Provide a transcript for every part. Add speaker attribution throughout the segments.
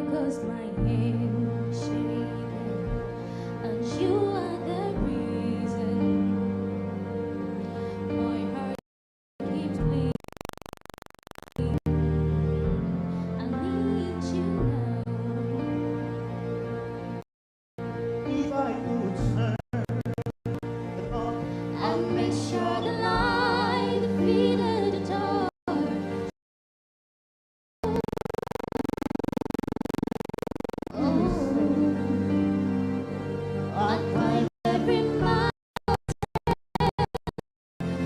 Speaker 1: 'cause my hands shaking, and you are the reason my heart keeps bleeding. I need you now.
Speaker 2: If I could turn it on,
Speaker 1: I'll make sure the light defeated the dark. I'd climb every mountain,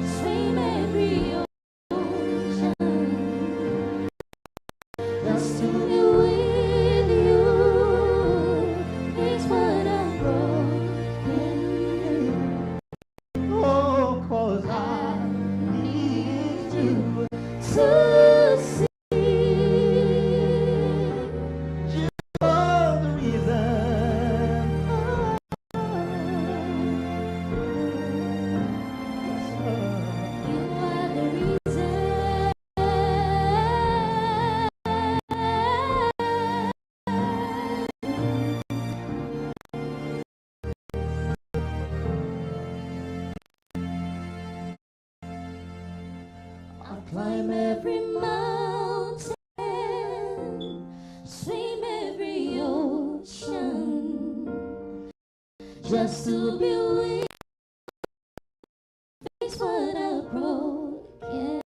Speaker 1: swim every ocean, just to be with you is what I'm broken.
Speaker 2: oh, 'cause I need you.
Speaker 1: To see
Speaker 2: You are the reason.
Speaker 1: you are the reason. I'll climb every mountain, swim every ocean, just to be with you is what I've broken.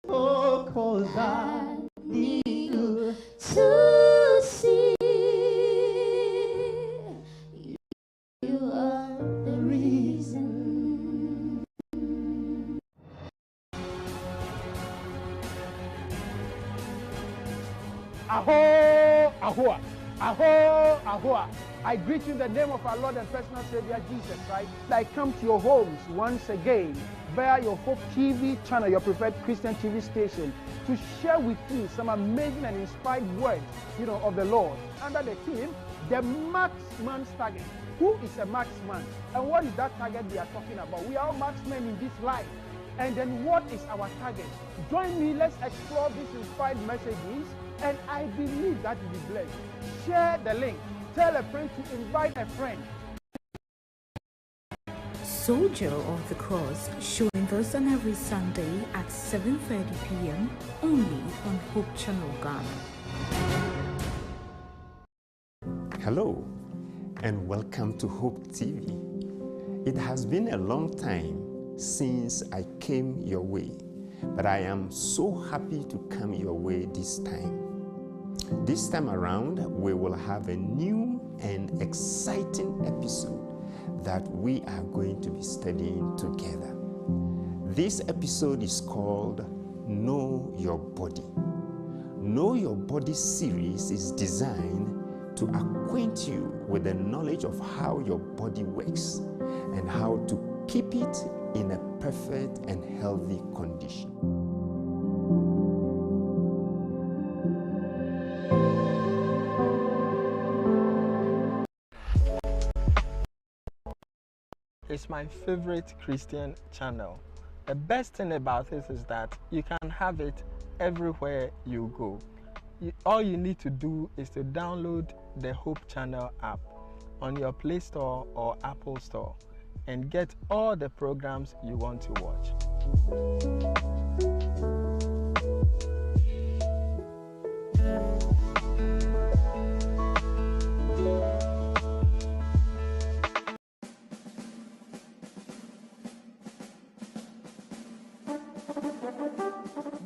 Speaker 2: Oh, 'cause I need you.
Speaker 1: To see you are the reason.
Speaker 3: Aho, ahoa, aho, ahoa. I greet you in the name of our Lord and personal Savior Jesus Christ. I come to your homes once again via your Hope TV channel, your preferred Christian TV station, to share with you some amazing and inspired words, of the Lord under the theme, the marksman's target. Who is a marksman? And what is that target we are talking about? We are all marksmen in this life. And then what is our target? Join me, let's explore these inspired messages, and I believe that you'll be blessed. Share the link. Tell a friend to invite a friend.
Speaker 4: Soldier of the Cross, showing us on every Sunday at 7:30 p.m. only on Hope Channel Ghana.
Speaker 5: Hello and welcome to Hope TV. It has been a long time since I came your way, but I am so happy to come your way this time. This time around, we will have a new and exciting episode that we are going to be studying together. This episode is called Know Your Body. Know Your Body series is designed to acquaint you with the knowledge of how your body works and how to keep it in a perfect and healthy condition.
Speaker 6: It's my favorite Christian channel. The best thing about it is that you can have it everywhere you go. All you need to do is to download the Hope Channel app on your Play Store or Apple Store and get all the programs you want to watch.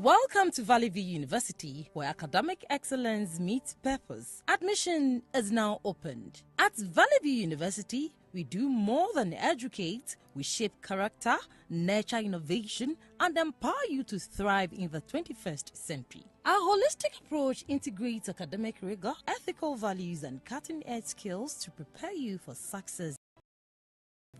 Speaker 7: Welcome to Valley View University, where academic excellence meets purpose. Admission is now opened. At Valley View University, we do more than educate. We shape character, nurture innovation, and empower you to thrive in the 21st century. Our holistic approach integrates academic rigor, ethical values, and cutting-edge skills to prepare you for success.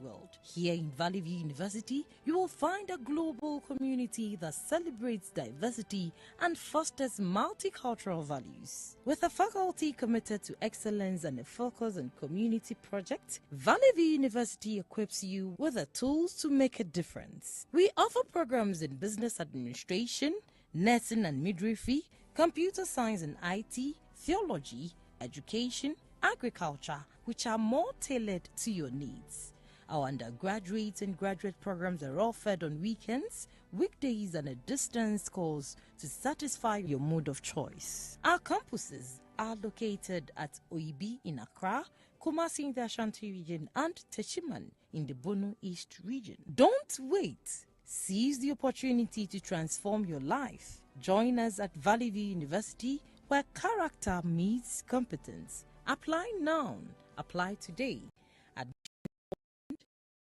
Speaker 7: World. Here in Valley View University, you will find a global community that celebrates diversity and fosters multicultural values. With a faculty committed to excellence and a focus on community projects, Valley View University equips you with the tools to make a difference. We offer programs in business administration, nursing and midwifery, computer science and IT, theology, education, agriculture, which are more tailored to your needs. Our undergraduate and graduate programs are offered on weekends, weekdays, and a distance course to satisfy your mode of choice. Our campuses are located at Oibi in Accra, Kumasi in the Ashanti region, and Techiman in the Bono East region. Don't wait. Seize the opportunity to transform your life. Join us at Valley View University, where character meets competence. Apply now. Apply today.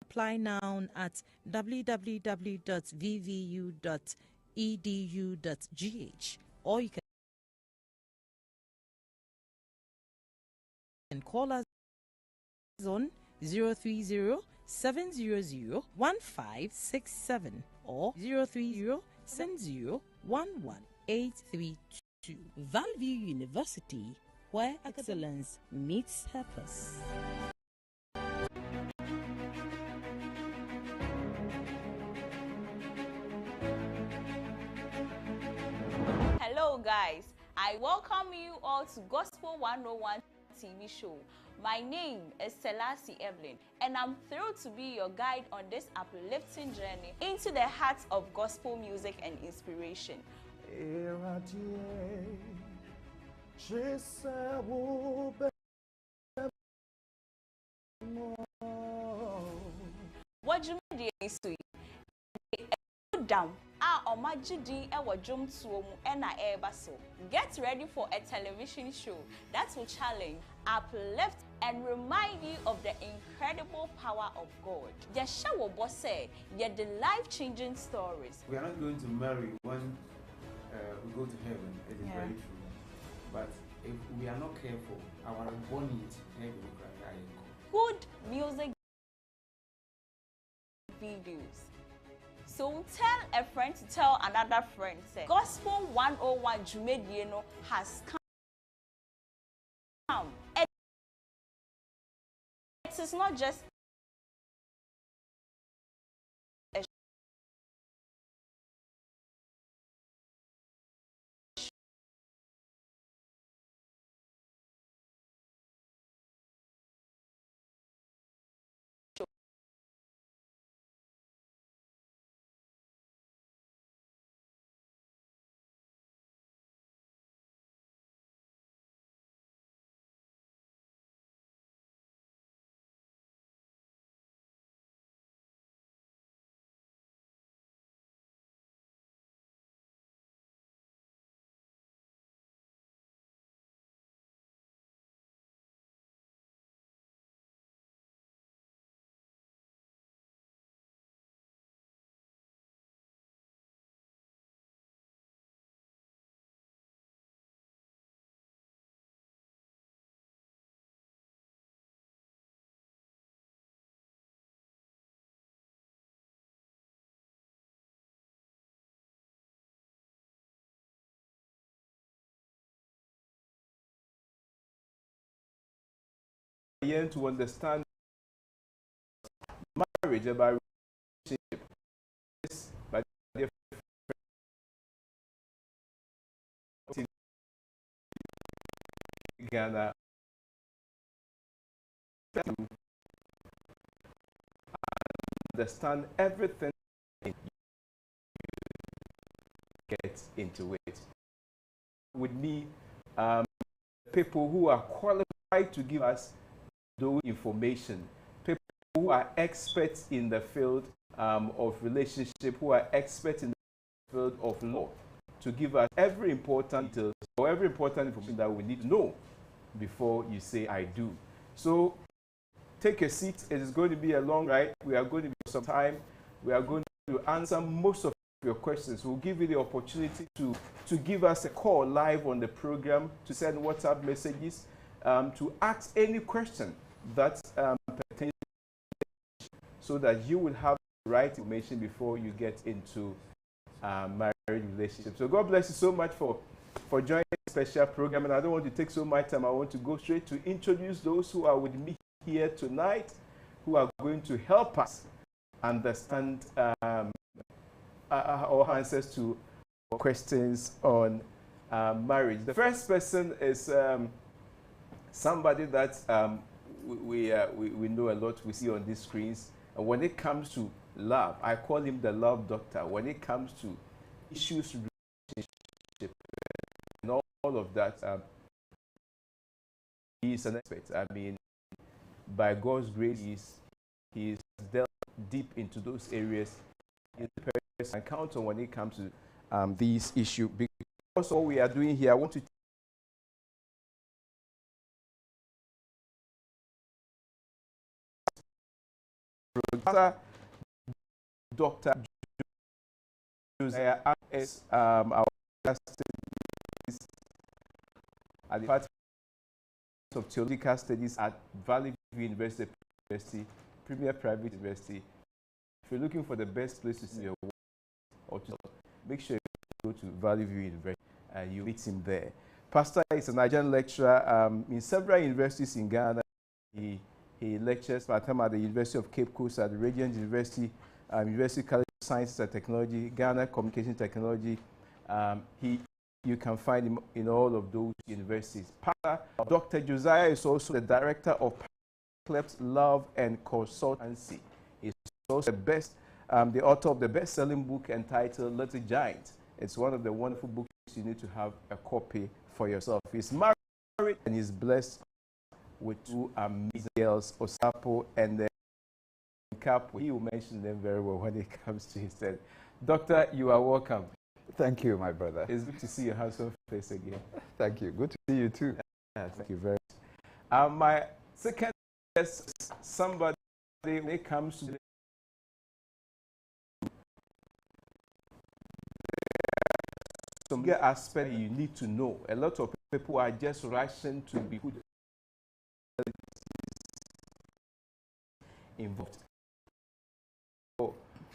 Speaker 7: Apply now at www.vvu.edu.gh, or you can call us on 030-700-1567 or 030-70-11832. Valley View University, where excellence meets purpose.
Speaker 8: Hello guys, I welcome you all to Gospel 101 TV show. My name is Selassie Evelyn, and I'm thrilled to be your guide on this uplifting journey into the heart of gospel music and inspiration. What you mean is to down get ready for a television show that will challenge, uplift, and remind you of the incredible power of God. Yeshawo Bose, yet the life-changing stories.
Speaker 9: We are not going to marry when we go to heaven, it is very true. But if we are not careful, our bonnet heaven will cry.
Speaker 8: Good music videos. So tell a friend to tell another friend. Say, Gospel 101 Jumedieno has come. It is not just a
Speaker 10: to understand marriage about relationship, but Ghana to understand everything get into it. With me, people who are qualified to give us those information, people who are experts in the field of relationship, who are experts in the field of law, to give us every important detail or every important information that we need to know before you say I do. So take a seat. It is going to be a long ride. We are going to be some time. We are going to answer most of your questions. We'll give you the opportunity to give us a call live on the program, to send WhatsApp messages, to ask any question that pertains, so that you will have the right information before you get into marriage relationship. So God bless you so much for joining this special program. And I don't want to take so much time. I want to go straight to introduce those who are with me here tonight, who are going to help us understand our answers to questions on marriage. The first person is somebody that we know a lot, we see on these screens. And when it comes to love, I call him the love doctor. When it comes to issues, relationship, and all of that, he's an expert. I mean, by God's grace, he's delved deep into those areas. He's the person I count on when it comes to these issues. Because what we are doing here, I want to Dr. Josiah is our at the Department of Theological Studies at Valley View University, Premier Private University. If you're looking for the best place to see your work, or to make sure you go to Valley View University and you meet him there. Pastor is a Nigerian lecturer in several universities in Ghana. He lectures part-time at the University of Cape Coast, at the Radiant University, University College of Sciences and Technology, Ghana Communication Technology. You can find him in all of those universities. Dr. Josiah is also the director of Cleps Love and Consultancy. He's also the author of the best-selling book entitled Little Giant. It's one of the wonderful books you need to have a copy for yourself. He's married and he's blessed with two amazing girls, Osapo and Kapo. He will mention them very well when it comes to his head. Doctor, you are welcome.
Speaker 11: Thank you, my brother.
Speaker 10: It's good to see your handsome face again.
Speaker 11: Thank you. Good to see you too.
Speaker 10: Thank you very much. My second guest is somebody when it comes to some aspect you need to know. A lot of people are just rushing to be good involved. So,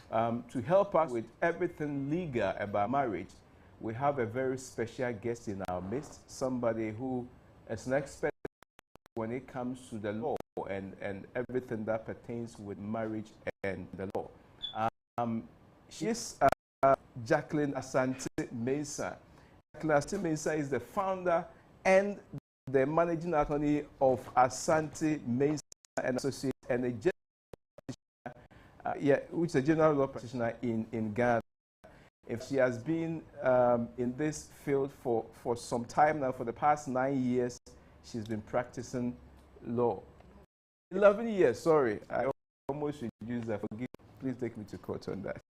Speaker 10: to help us with everything legal about marriage, we have a very special guest in our midst, somebody who is an expert when it comes to the law and everything that pertains with marriage and the law. She is Jacqueline Asante Mensah. Jacqueline Asante Mensah is the founder and the managing attorney of Asante Mensah and Associates, and a which is a general law practitioner in Ghana. If she has been in this field for some time now, for the past 9 years, she's been practicing law. 11 years, sorry. I almost reduced that. Forgive, please take me to court on that.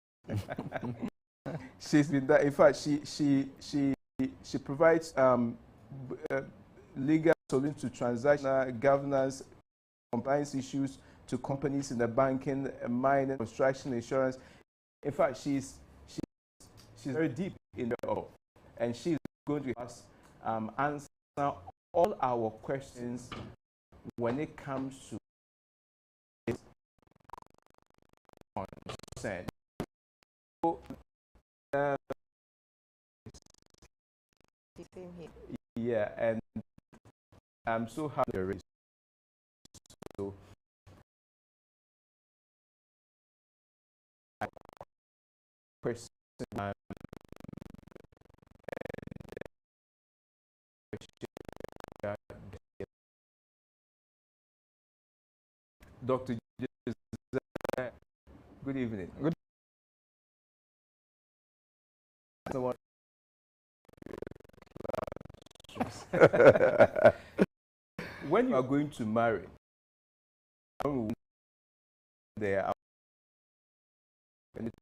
Speaker 10: She's been that. In fact, she provides legal solutions to transactional governance, compliance issues to companies in the banking, mining, construction, insurance. In fact, she's very deep in the law, and she's going to us answer all our questions when it comes to consent. So, yeah, and I'm so happy there is. So, question Dr. Good evening. Good. When you are going to marry, there and it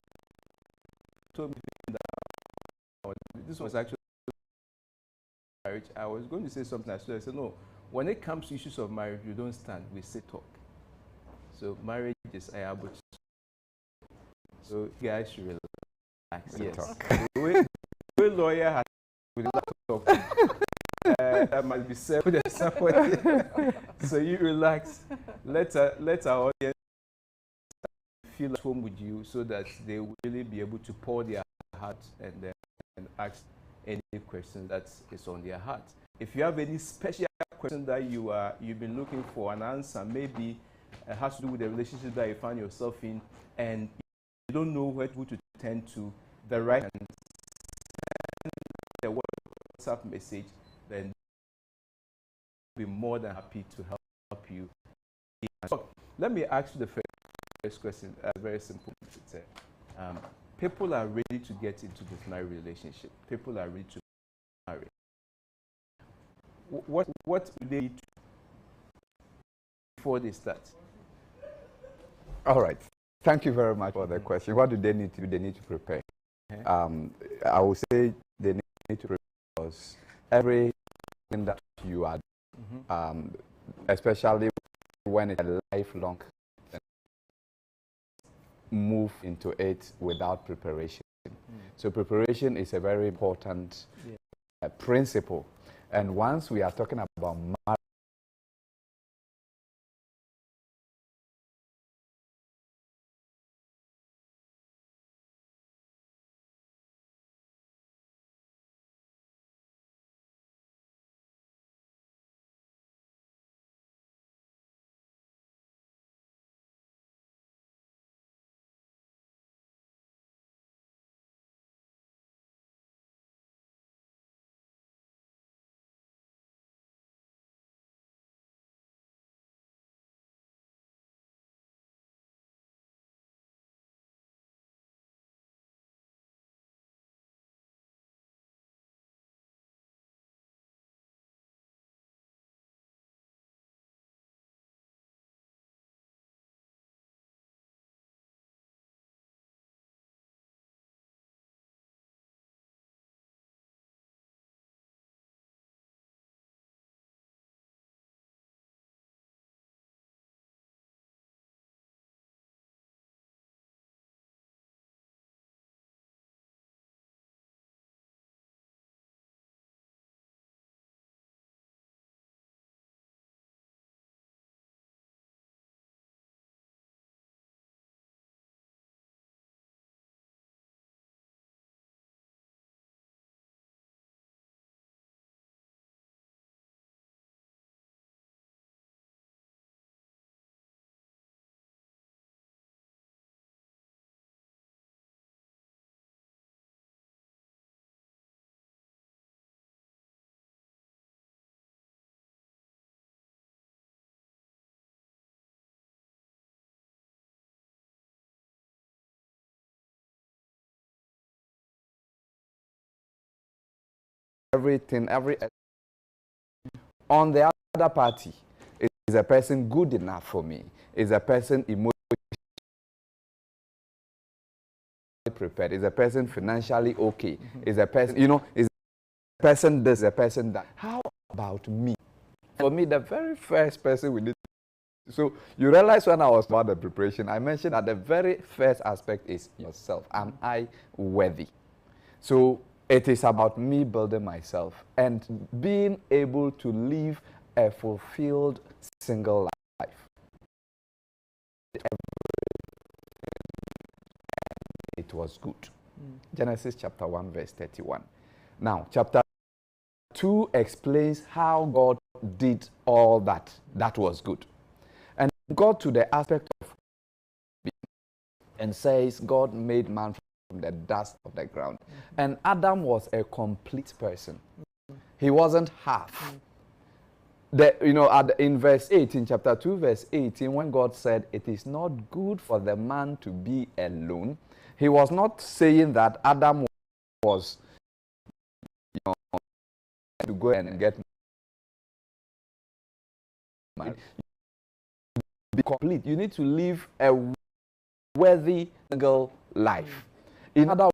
Speaker 10: told me that this was actually marriage. I was going to say something. I said, no, when it comes to issues of marriage, you don't stand, we sit talk. So marriage is able. So you guys should relax. Yes. Talk. The way lawyer has with laptop, that must be said with somebody. So you relax. Let our audience feel at home with you, so that they will really be able to pour their heart and ask any question that is on their heart. If you have any special question that you've been looking for an answer, maybe it has to do with the relationship that you find yourself in, and you don't know who to turn to, the right and the word WhatsApp message, then I'll be more than happy to help you. So let me ask you the first question. Very simple. People are ready to get into this marriage relationship. People are ready to marry. What do they need before they start?
Speaker 11: All right. Thank you very much for the question. What do they need to do? They need to prepare. I would say they need to prepare because everything that you are doing, especially when it's a lifelong, move into it without preparation. So preparation is a very important principle. And once we are talking about marriage, everything, on the other party, is a person good enough for me? Is a person emotionally prepared? Is a person financially okay? Is a person, is a person this, a person that? How about me? For me, the very first person we need. So you realize when I was about the preparation, I mentioned that the very first aspect is yourself. Am I worthy? So it is about me building myself and being able to live a fulfilled single life. It was good. Genesis chapter 1 verse 31. Now, chapter 2 explains how God did all that was good. And got to the aspect of and says God made man from the dust of the ground. And Adam was a complete person. He wasn't half. In verse 18, chapter 2, verse 18, when God said, it is not good for the man to be alone, he was not saying that Adam was to go and get married. Be complete. You need to live a worthy single life. In other words,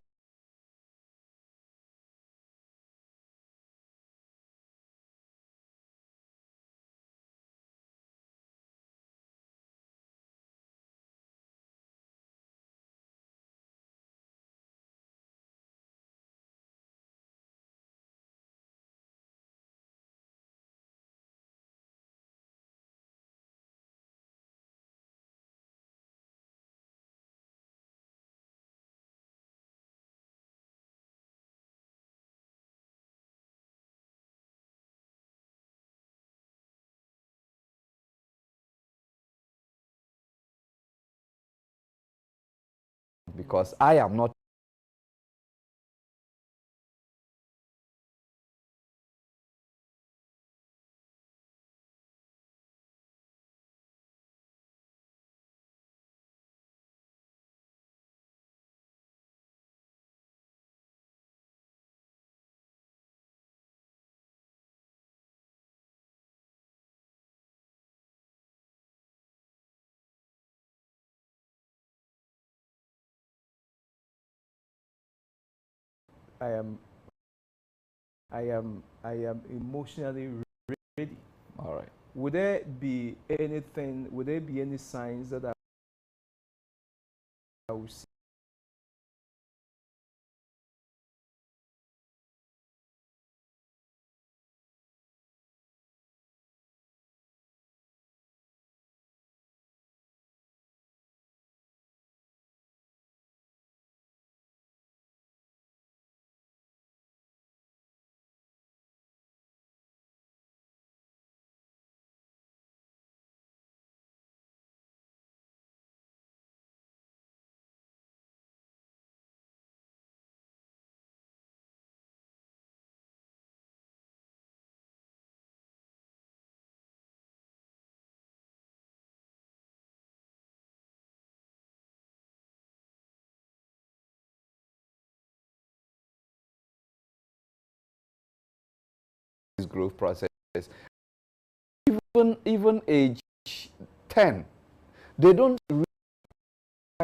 Speaker 11: because I am not
Speaker 10: am emotionally ready.
Speaker 11: All right.
Speaker 10: Would there be anything? Would there be any signs that I will see?
Speaker 11: This growth process, even age 10, they don't really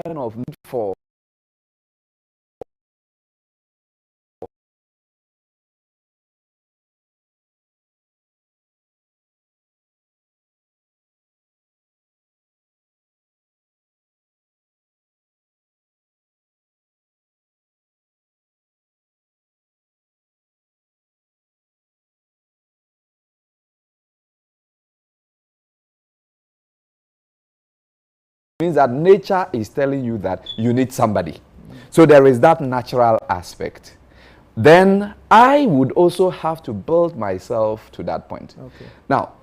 Speaker 11: kind of need for means that nature is telling you that you need somebody. So there is that natural aspect. Then I would also have to build myself to that point.
Speaker 10: Okay.
Speaker 11: Now,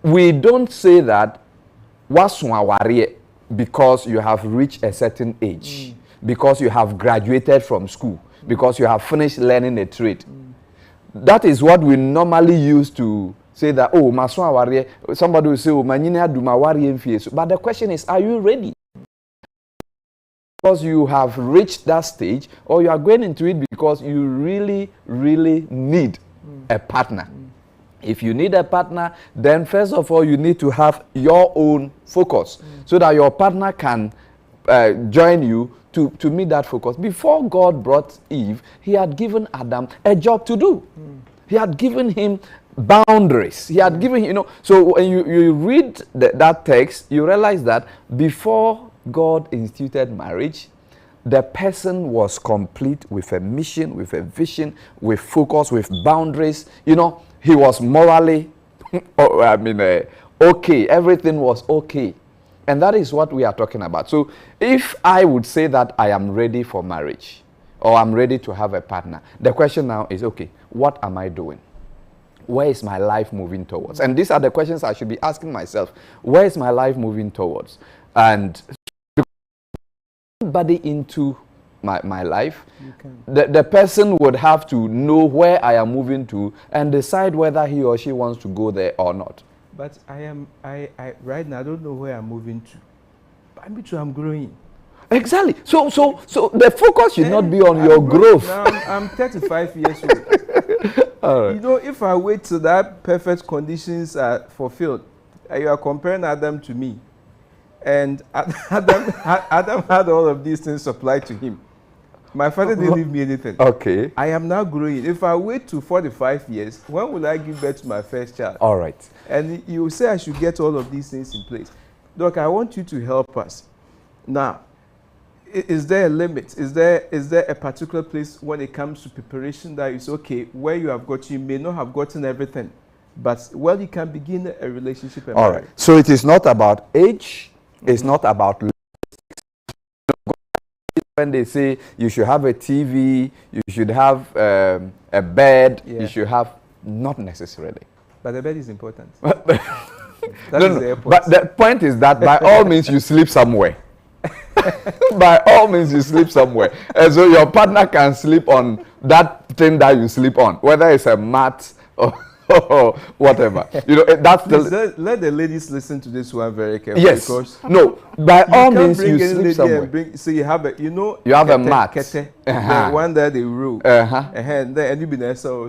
Speaker 11: we don't say that because you have reached a certain age, because you have graduated from school, because you have finished learning a trade. That is what we normally use to say that, oh, somebody will say, oh, but the question is, are you ready? Because you have reached that stage, or you are going into it because you really, really need a partner. If you need a partner, then first of all, you need to have your own focus so that your partner can join you to meet that focus. Before God brought Eve, he had given Adam a job to do. He had given him boundaries. He had given, so when you read that text, you realize that before God instituted marriage, the person was complete with a mission, with a vision, with focus, with boundaries. He was morally, okay. Everything was okay. And that is what we are talking about. So if I would say that I am ready for marriage, or I'm ready to have a partner, the question now is, okay, what am I doing? Where is my life moving towards? And these are the questions I should be asking myself. Where is my life moving towards? And somebody into my life, the person would have to know where I am moving to and decide whether he or she wants to go there or not.
Speaker 10: But I right now I don't know where I'm moving to. But I'm growing.
Speaker 11: Exactly. So the focus should not be on your growth.
Speaker 10: Now I'm 35 years old.
Speaker 11: All right.
Speaker 10: If I wait till that perfect conditions are fulfilled, you are comparing Adam to me, and Adam had all of these things supplied to him. My father didn't leave me anything.
Speaker 11: Okay.
Speaker 10: I am now growing. If I wait to 45 years, when will I give birth to my first child?
Speaker 11: All right.
Speaker 10: And you say I should get all of these things in place. Doc, I want you to help us. Now, is there a limit? Is there a particular place when it comes to preparation that is okay, where you have got, you may not have gotten everything, but you can begin a relationship and
Speaker 11: all
Speaker 10: marriage.
Speaker 11: Right. So it is not about age. It's not about when they say you should have a TV, you should have a bed, you should have, not necessarily.
Speaker 10: But the bed is important.
Speaker 11: No. But the point is that by all means you sleep somewhere. By all means you sleep somewhere. And so your partner can sleep on that thing that you sleep on, whether it's a mat or whatever. That's the...
Speaker 10: Let the ladies listen to this one very carefully.
Speaker 11: Yes.
Speaker 10: Because
Speaker 11: no. By all means you sleep somewhere.
Speaker 10: So you have
Speaker 11: you have a mat.
Speaker 10: The one that they rule. And then you be there so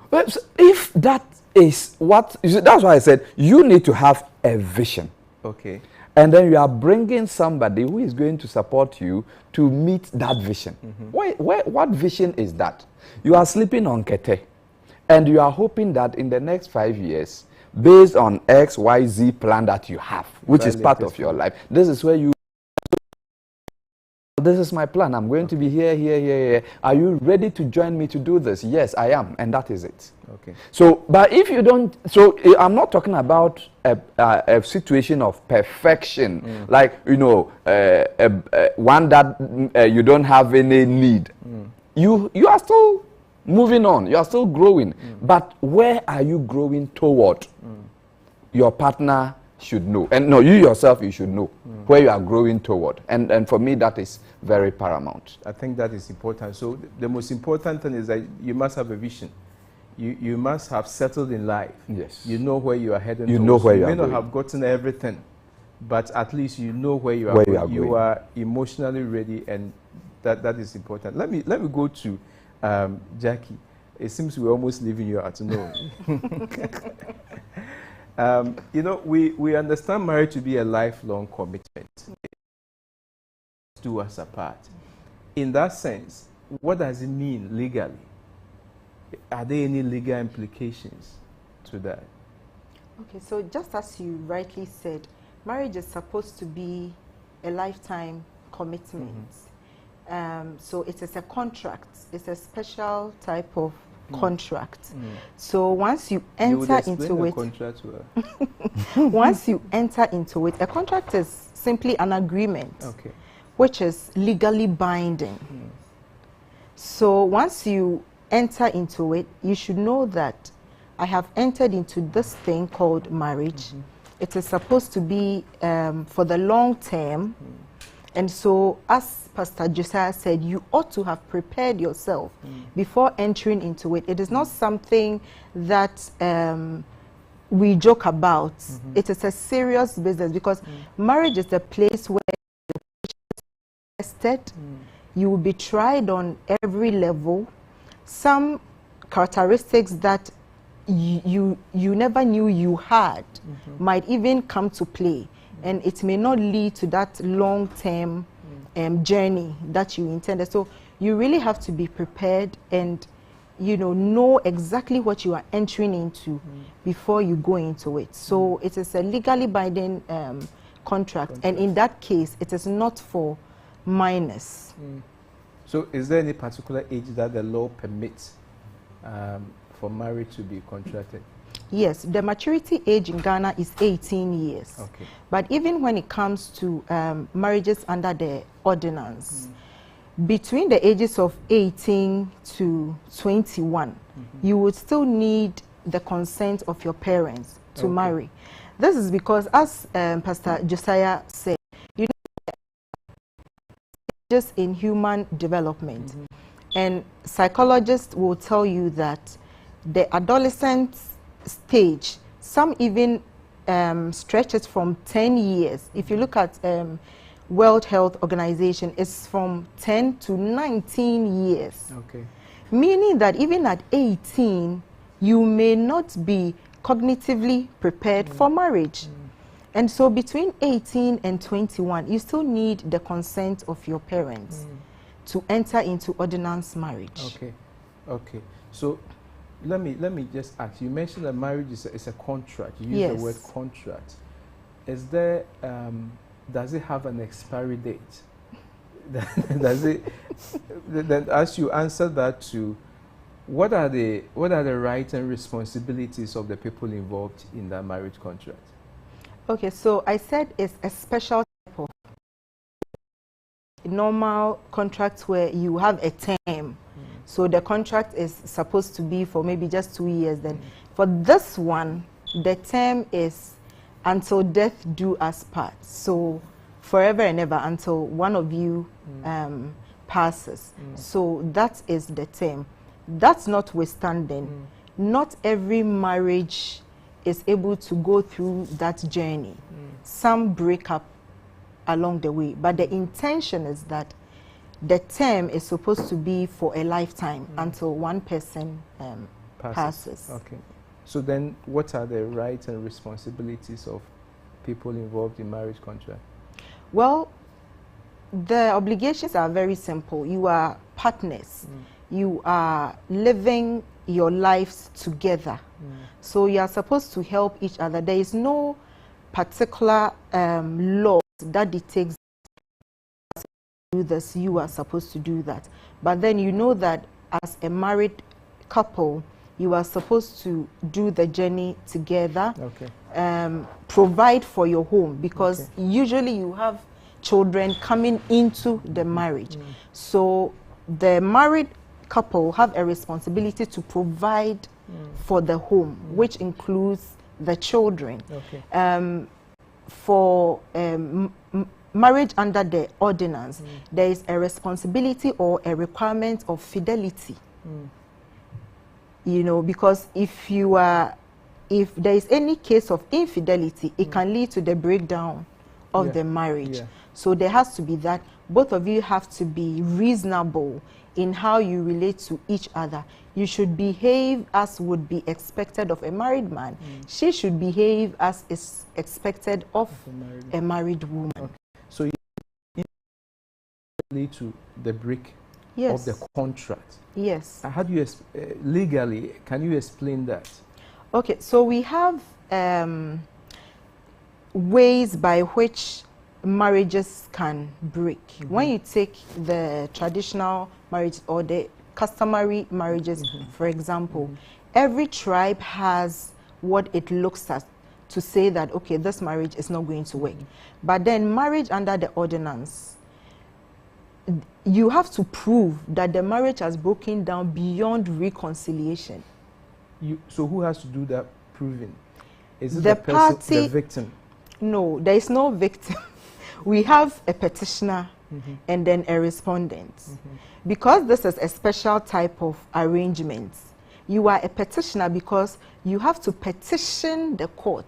Speaker 11: But if that is what, that's why I said you need to have a vision.
Speaker 10: Okay.
Speaker 11: And then you are bringing somebody who is going to support you to meet that vision. What vision is that? You are sleeping on kete, and you are hoping that in the next 5 years, based on X, Y, Z plan that you have, which is part of your life, this is where you, this is my plan. I'm going to be here, here, here, here. Are you ready to join me to do this? Yes, I am. And that is it.
Speaker 10: Okay.
Speaker 11: So, but if you don't, so I'm not talking about a situation of perfection, like, you know, one that you don't have any need. You are still moving on. You are still growing. But where are you growing toward? Your partner should know. And no, you yourself, you should know where you are growing toward. And for me, that is very paramount.
Speaker 10: I think that is important. So the most important thing is that you must have a vision. You must have settled in life.
Speaker 11: Yes.
Speaker 10: You know where you are heading.
Speaker 11: You know where you are
Speaker 10: may
Speaker 11: going.
Speaker 10: not have gotten everything, but at least you know where you are
Speaker 11: Where
Speaker 10: going.
Speaker 11: you
Speaker 10: are emotionally ready, and that is important. Let me go to Jackie. It seems we're almost leaving you out. No. You know, we understand marriage to be a lifelong commitment. Do us apart. In that sense, what does it mean legally? Are there any legal implications to that?
Speaker 2: Okay, so just as you rightly said, marriage is supposed to be a lifetime commitment. So it is a contract. It's a special type of contract. So once you enter into it,
Speaker 10: contract
Speaker 2: once you enter into it, a contract is simply an agreement, which is legally binding. So once you enter into it, you should know that I have entered into this thing called marriage. It is supposed to be for the long term. And so, as Pastor Josiah said, you ought to have prepared yourself before entering into it. It is not something that we joke about. It is a serious business, because marriage is a place where you're tested. You will be tried on every level. Some characteristics that you never knew you had might even come to play, and it may not lead to that long-term journey that you intended. So you really have to be prepared and, you know exactly what you are entering into before you go into it. So it is a legally binding contract, and in that case, it is not for minors.
Speaker 10: So is there any particular age that the law permits for marriage to be contracted?
Speaker 2: Yes, the maturity age in Ghana is 18 years.
Speaker 10: Okay.
Speaker 2: But even when it comes to marriages under the ordinance, between the ages of 18 to 21, you would still need the consent of your parents to marry. This is because, as Pastor Josiah said, you know, just in human development, and psychologists will tell you that the adolescent stage, some even stretches from 10 years. If you look at World Health Organization, it's from 10 to 19 years.
Speaker 10: Okay.
Speaker 2: Meaning that even at 18, you may not be cognitively prepared for marriage. And so between 18 and 21, you still need the consent of your parents to enter into ordinance marriage.
Speaker 10: Okay. Okay. So let me just ask. You mentioned that marriage is a contract. You use the word contract. Is there does it have an expiry date? Does it? Then, as you answer that to, what are the rights and responsibilities of the people involved in that marriage contract?
Speaker 2: Okay, so I said it's a special type of normal contract where you have a term. So the contract is supposed to be for maybe just 2 years. Then for this one, the term is until death do us part. So forever and ever, until one of you passes. So that is the term. That's notwithstanding, not every marriage is able to go through that journey. Some break up along the way, but the intention is that the term is supposed to be for a lifetime until one person passes.
Speaker 10: Okay. So then, what are the rights and responsibilities of people involved in marriage contract?
Speaker 2: Well, the obligations are very simple. You are partners. You are living your lives together. So you are supposed to help each other. There is no particular law that dictates do this, you are supposed to do that. But then you know that as a married couple, you are supposed to do the journey together, provide for your home, because usually you have children coming into the marriage. So the married couple have a responsibility to provide for the home, which includes the children. For marriage under the ordinance, there is a responsibility or a requirement of fidelity. You know, because if there is any case of infidelity, it can lead to the breakdown of the marriage. So there has to be that. Both of you have to be reasonable in how you relate to each other. You should behave as would be expected of a married man. She should behave as is expected of a married woman.
Speaker 10: So you lead to the break of the contract.
Speaker 2: Yes.
Speaker 10: How do you legally, can you explain that?
Speaker 2: Okay, so we have ways by which marriages can break. When you take the traditional marriage or the customary marriages, for example, every tribe has what it looks at to say that, okay, this marriage is not going to work. But then marriage under the ordinance, you have to prove that the marriage has broken down beyond reconciliation.
Speaker 10: So who has to do that proving? Is it
Speaker 2: the
Speaker 10: person,
Speaker 2: party,
Speaker 10: the victim?
Speaker 2: No, there is no victim. We have a petitioner and then a respondent. Because this is a special type of arrangement, you are a petitioner because you have to petition the court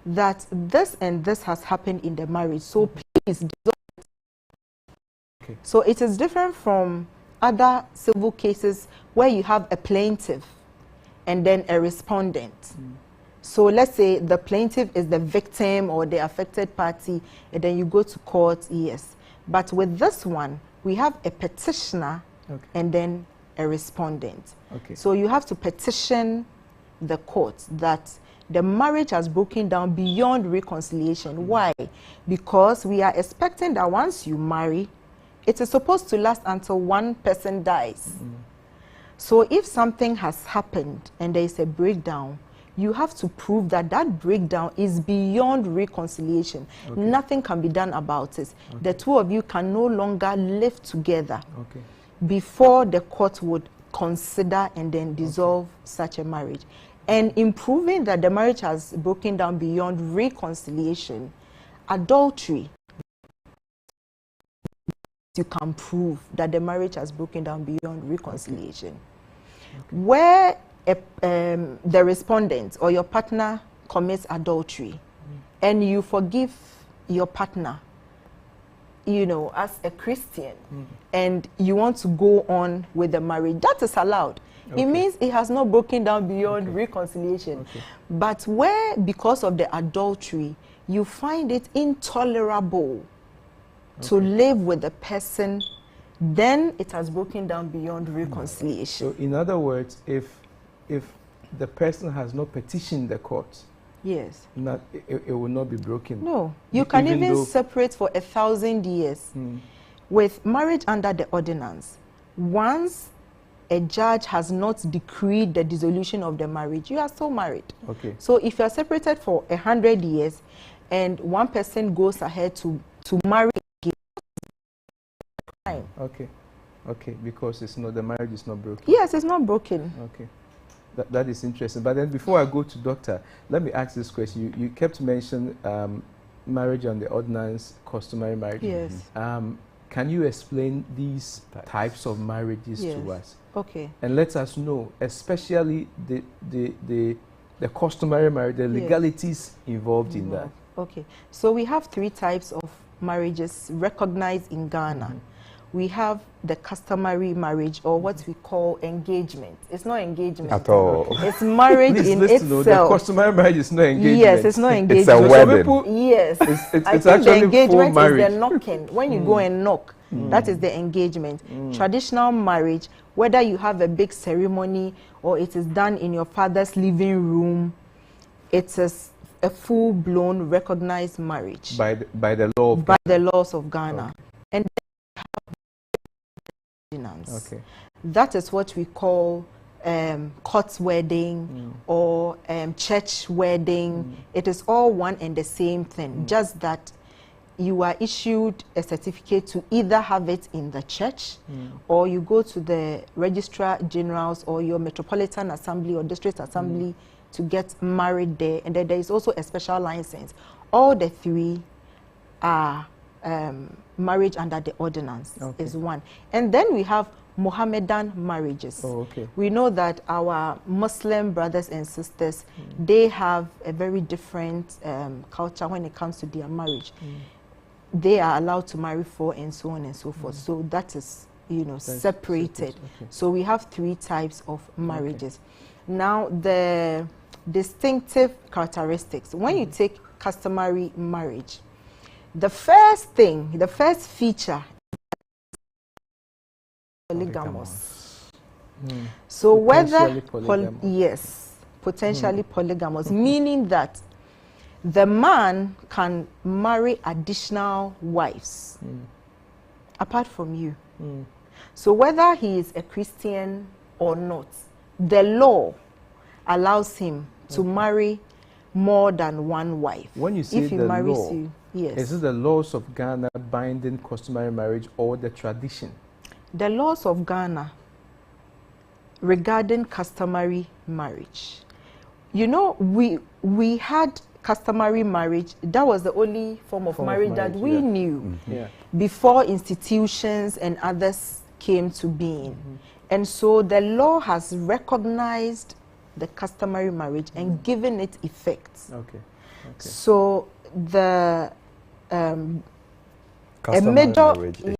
Speaker 2: that this and this has happened in the marriage. So please dissolve it. So it is different from other civil cases where you have a plaintiff and then a respondent. So let's say the plaintiff is the victim or the affected party, and then you go to court, yes. But with this one, we have a petitioner and then a respondent. So you have to petition the court that the marriage has broken down beyond reconciliation. Why? Because we are expecting that once you marry, it is supposed to last until one person dies. So if something has happened and there is a breakdown, you have to prove that that breakdown is beyond reconciliation. Nothing can be done about it. The two of you can no longer live together before the court would consider and then dissolve such a marriage. And in proving that the marriage has broken down beyond reconciliation, adultery, you can prove that the marriage has broken down beyond reconciliation. Where the respondent or your partner commits adultery and you forgive your partner, you know, as a Christian, and you want to go on with the marriage, that is allowed. It means it has not broken down beyond reconciliation. But where, because of the adultery, you find it intolerable to live with the person, then it has broken down beyond reconciliation.
Speaker 10: So in other words, if the person has not petitioned the court,
Speaker 2: yes,
Speaker 10: it will not be broken.
Speaker 2: No, you can even separate for 1,000 years. With marriage under the ordinance, once a judge has not decreed the dissolution of the marriage, you are still married. So if you are separated for 100 years and one person goes ahead to marry again,
Speaker 10: because it's not, the marriage is not broken.
Speaker 2: Yes, it's not broken.
Speaker 10: That is interesting. But then before I go to doctor, let me ask this question. You kept mentioning marriage on the ordinance, customary marriage.
Speaker 2: Yes.
Speaker 10: Can you explain these types of marriages to us?
Speaker 2: And
Speaker 10: let us know, especially the customary marriage, the legalities involved in that.
Speaker 2: So we have 3 types of marriages recognized in Ghana. we have the customary marriage, or what we call engagement. It's not engagement
Speaker 11: at all.
Speaker 2: It's marriage in itself.
Speaker 10: The customary marriage is not engagement.
Speaker 2: Yes, it's not engagement.
Speaker 11: It's a wedding.
Speaker 2: Yes,
Speaker 10: it's
Speaker 2: I think
Speaker 10: actually
Speaker 2: the engagement
Speaker 10: full
Speaker 2: is the
Speaker 10: marriage.
Speaker 2: knocking. When you go and knock, that is the engagement. Traditional marriage, whether you have a big ceremony or it is done in your father's living room, it is a full-blown recognized marriage
Speaker 10: by the law of
Speaker 2: by the laws of Ghana.
Speaker 10: Okay.
Speaker 2: And then
Speaker 10: okay.
Speaker 2: That is what we call court wedding or church wedding. It is all one and the same thing, just that you are issued a certificate to either have it in the church or you go to the registrar generals or your metropolitan assembly or district assembly to get married there. And then there is also a special license. All the three are marriage under the ordinance is one. And then we have Mohammedan marriages. We know that our Muslim brothers and sisters, they have a very different culture when it comes to their marriage. They are allowed to marry 4 and so on and so forth. So that is, separated. So we have 3 types of marriages. Now, the distinctive characteristics. When you take customary marriage, the first feature is polygamous. So whether potentially polygamous, meaning that the man can marry additional wives apart from you. So whether he is a Christian or not, the law allows him to marry more than one wife.
Speaker 10: When you say
Speaker 2: if he
Speaker 10: the
Speaker 2: marries
Speaker 10: law,
Speaker 2: you, yes.
Speaker 10: Is it the laws of Ghana binding customary marriage or the tradition?
Speaker 2: The laws of Ghana regarding customary marriage. We had customary marriage. That was the only form of marriage that we knew before institutions and others came to being. And so the law has recognized the customary marriage and given it effect. So the
Speaker 11: customary marriage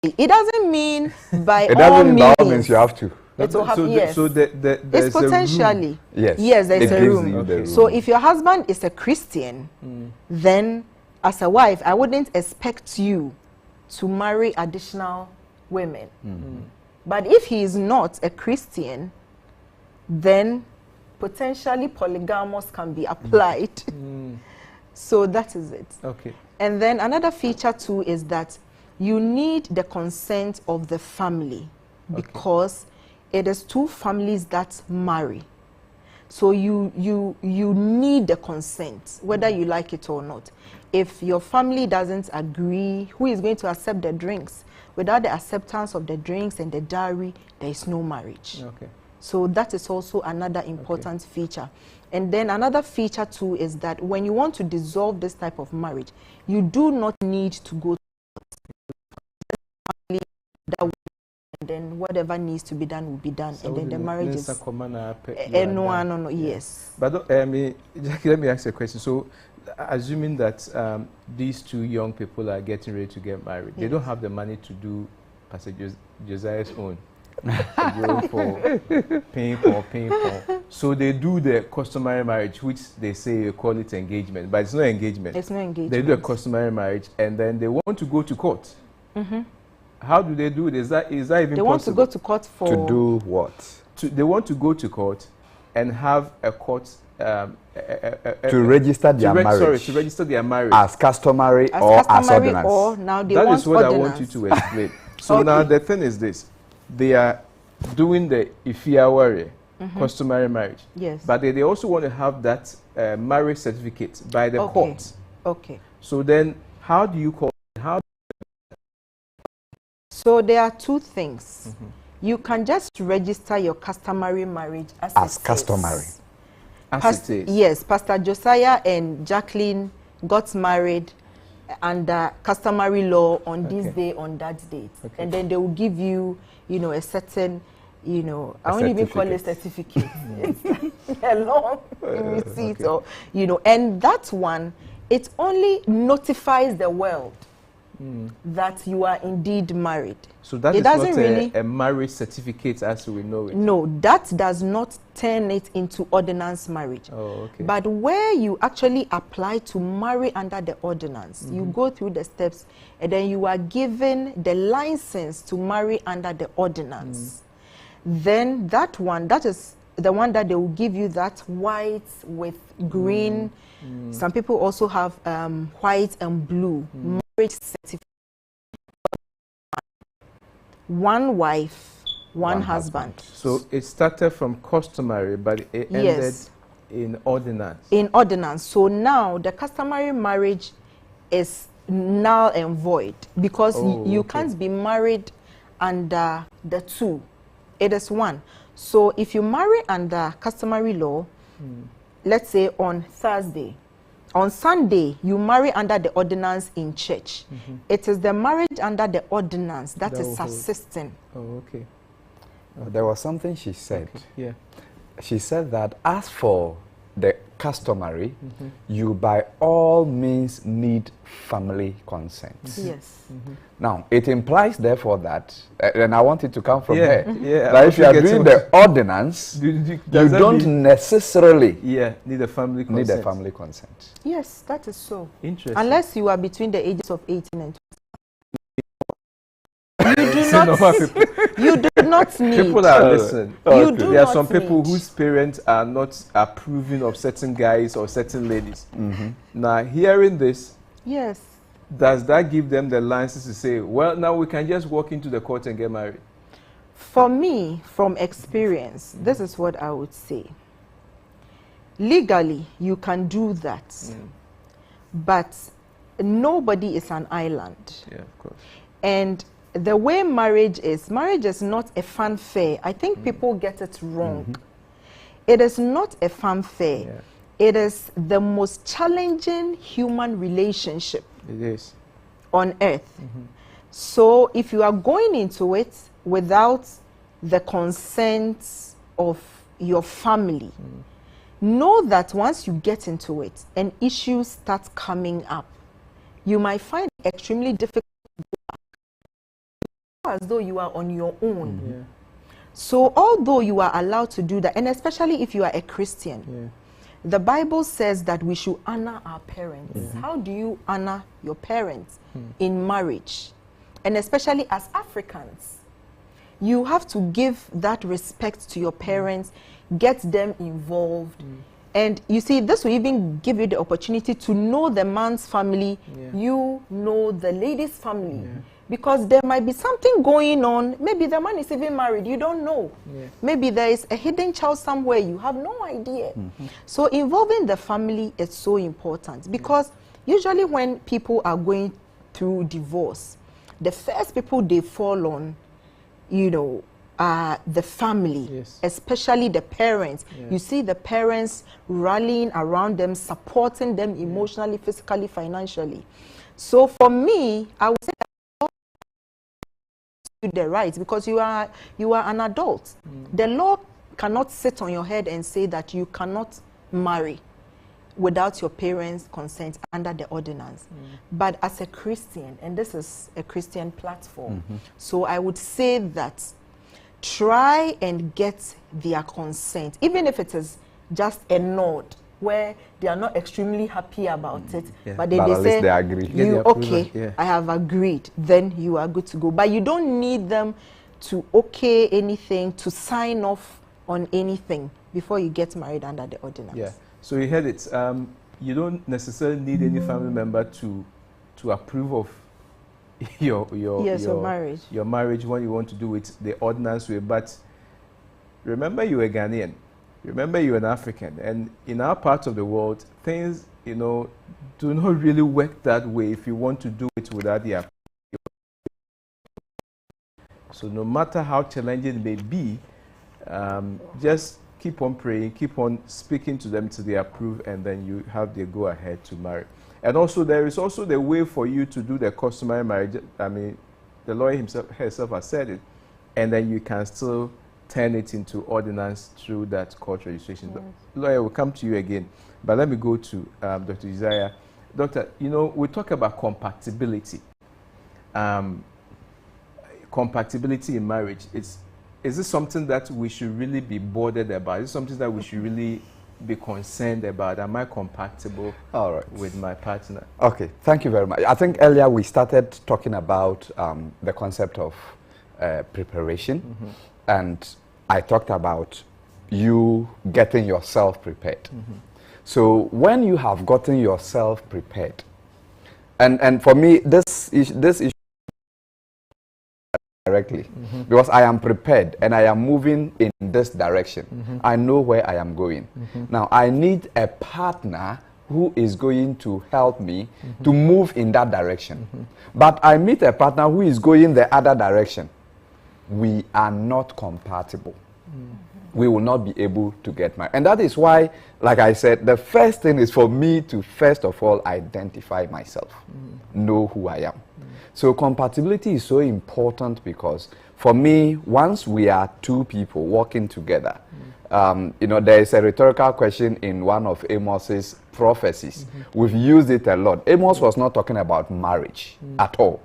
Speaker 2: it doesn't mean by
Speaker 11: it
Speaker 2: all
Speaker 11: doesn't
Speaker 2: means.
Speaker 11: All means you have to.
Speaker 2: It will happen, yes.
Speaker 10: So
Speaker 2: it's potentially.
Speaker 11: Yes,
Speaker 2: there's a room. So if your husband is a Christian, then as a wife, I wouldn't expect you to marry additional women. But if he is not a Christian, then potentially polygamous can be applied. So that is it. And then another feature too is that you need the consent of the family because it is 2 families that marry. So you need the consent, whether you like it or not. If your family doesn't agree, who is going to accept the drinks? Without the acceptance of the drinks and the dowry, there is no marriage. So that is also another important feature. And then another feature too is that when you want to dissolve this type of marriage, you do not need to go to that, and then whatever needs to be done will be done, so and then the marriage is yes.
Speaker 10: But Jackie, let me ask you a question. So assuming that these 2 young people are getting ready to get married, they don't have the money to do Pastor Josiah's own for paying for. So they do the customary marriage, which they say you call it engagement, but it's not engagement.
Speaker 2: It's not engagement.
Speaker 10: They do a customary marriage, and then they want to go to court. How do they do it? Is that even possible?
Speaker 2: They want to go to court for...
Speaker 11: To do what?
Speaker 10: They want to go to court and have a court...
Speaker 11: to register their marriage.
Speaker 10: Sorry, to register their marriage.
Speaker 11: As customary or as ordinance.
Speaker 2: Or now they
Speaker 10: that
Speaker 2: want
Speaker 10: is what
Speaker 2: ordinance.
Speaker 10: I want you to explain. So now the thing is this. They are doing the Ifiawari, customary marriage.
Speaker 2: Yes.
Speaker 10: But they also want to have that marriage certificate by the court. So then how do you call it?
Speaker 2: So there are 2 things. You can just register your customary marriage as
Speaker 11: customary.
Speaker 2: Yes, Pastor Josiah and Jacqueline got married under customary law on this day, on that date. And then they will give you, a certain, I won't even call it certificate. It's a long receipt, or, and that one, it only notifies the world that you are indeed married.
Speaker 10: So that
Speaker 2: it
Speaker 10: is
Speaker 2: doesn't
Speaker 10: not
Speaker 2: really
Speaker 10: a marriage certificate as we know it.
Speaker 2: No, that does not turn it into ordinance marriage.
Speaker 10: Oh, okay.
Speaker 2: But where you actually apply to marry under the ordinance, you go through the steps and then you are given the license to marry under the ordinance. Then that one, that is the one that they will give you, that white with green. Some people also have white and blue marriage certificate. One wife, one husband.
Speaker 10: So it started from customary, but it ended in ordinance.
Speaker 2: In ordinance. So now the customary marriage is null and void because you can't be married under the two. It is one. So if you marry under customary law, let's say on Thursday, on Sunday, you marry under the ordinance in church. It is the marriage under the ordinance that is subsisting.
Speaker 10: Oh, okay.
Speaker 11: There was something she said.
Speaker 10: Okay. Yeah.
Speaker 11: She said that as for the customary, you by all means need family consent.
Speaker 2: Yes.
Speaker 11: Now, it implies therefore that, and I want it to come from her,
Speaker 10: yeah,
Speaker 11: that if you are doing the ordinance, you don't necessarily
Speaker 10: need a family consent.
Speaker 2: Yes, that is so.
Speaker 10: Interesting.
Speaker 2: Unless you are between the ages of 18 and 20. You do not need.
Speaker 10: People are listening.
Speaker 2: There
Speaker 10: are some people whose parents are not approving of certain guys or certain ladies. Now, hearing this,
Speaker 2: yes,
Speaker 10: does that give them the license to say, well, now we can just walk into the court and get married?
Speaker 2: For me, from experience, this is what I would say. Legally, you can do that, but nobody is an island.
Speaker 10: Yeah, of course.
Speaker 2: And the way marriage is not a fanfare. I think people get it wrong. It is not a fanfare.
Speaker 10: Yeah.
Speaker 2: It is the most challenging human relationship
Speaker 10: It is.
Speaker 2: on earth. So if you are going into it without the consent of your family, know that once you get into it and issues start coming up, you might find it extremely difficult as though you are on your own. So although you are allowed to do that, and especially if you are a Christian, the Bible says that we should honor our parents. How do you honor your parents? In marriage. And especially as Africans, you have to give that respect to your parents, get them involved. And you see, this will even give you the opportunity to know the man's family, you know the lady's family. Because there might be something going on. Maybe the man is even married. You don't know. Maybe there is a hidden child somewhere. You have no idea. So involving the family is so important. Because usually when people are going through divorce, the first people they fall on, are the family, especially the parents. You see the parents rallying around them, supporting them emotionally, physically, financially. So for me, I would say the rights, because you are an adult. The law cannot sit on your head and say that you cannot marry without your parents' consent under the ordinance. But as a Christian, and this is a Christian platform, so I would say that try and get their consent, even if it is just a nod where they are not extremely happy about it, but they say,
Speaker 11: they agree.
Speaker 2: I have agreed, then you are good to go. But you don't need them to okay anything, to sign off on anything before you get married under the ordinance.
Speaker 10: Yeah. So you heard it. You don't necessarily need any family member to approve of your marriage when you want to do it the ordinance way. But remember, you're a Ghanaian. Remember, you're an African, and in our part of the world, things, do not really work that way if you want to do it without the approval. So no matter how challenging it may be, just keep on praying, keep on speaking to them till they approve, and then you have the go-ahead to marry. And also, there is also the way for you to do the customary marriage. I mean, the lawyer herself has said it, and then you can still turn it into ordinance through that court registration. Yes. Lawyer, we'll come to you again. But let me go to Dr. Isaiah. Doctor, we talk about compatibility. compatibility in marriage, is this something that we should really be bothered about? Is it something that we should really be concerned about? Am I compatible with my partner?
Speaker 11: Okay, thank you very much. I think earlier we started talking about the concept of preparation, and I talked about you getting yourself prepared. So when you have gotten yourself prepared, and for me, this issue directly, because I am prepared and I am moving in this direction. I know where I am going. Now, I need a partner who is going to help me to move in that direction. But I meet a partner who is going the other direction. We are not compatible. We will not be able to get married. And that is why, like I said, the first thing is for me to first of all identify myself, know who I am. So compatibility is so important because for me, once we are two people working together, you know, there is a rhetorical question in one of Amos's prophecies. We've used it a lot. Amos was not talking about marriage at all.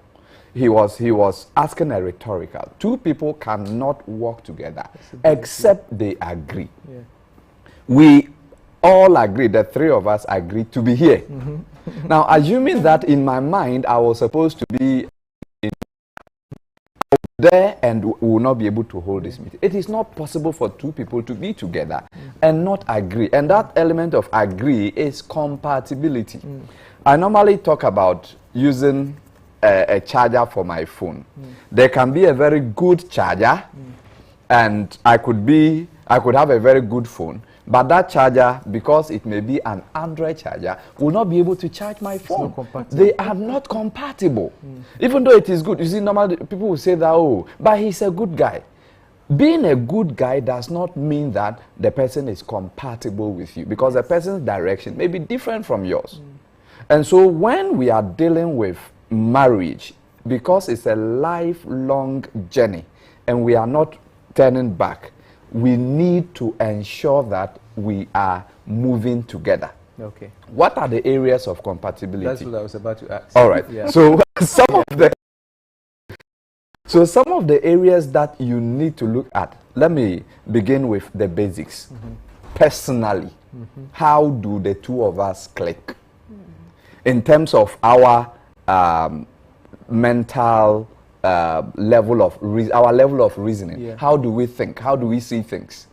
Speaker 11: He was asking a rhetorical. Two people cannot work together except they agree. We all agree, the three of us agree to be here. Now, assuming that in my mind I was supposed to be there and we will not be able to hold this meeting. It is not possible for two people to be together and not agree. And that element of agree is compatibility. I normally talk about using a charger for my phone. There can be a very good charger and I could have a very good phone, but that charger, because it may be an Android charger, will not be able to charge my phone. They are not compatible. Even though it is good. You see, normally people will say that, oh, but he's a good guy. Being a good guy does not mean that the person is compatible with you, because the person's direction may be different from yours. And so when we are dealing with marriage, because it's a lifelong journey and we are not turning back, we need to ensure that we are moving together.
Speaker 10: Okay.
Speaker 11: What are the areas of compatibility?
Speaker 10: That's what I was about to ask.
Speaker 11: All right. Yeah. So some of the areas that you need to look at. Let me begin with the basics. Personally, how do the two of us click in terms of our mental level of reasoning? Yeah. How do we think? How do we see things?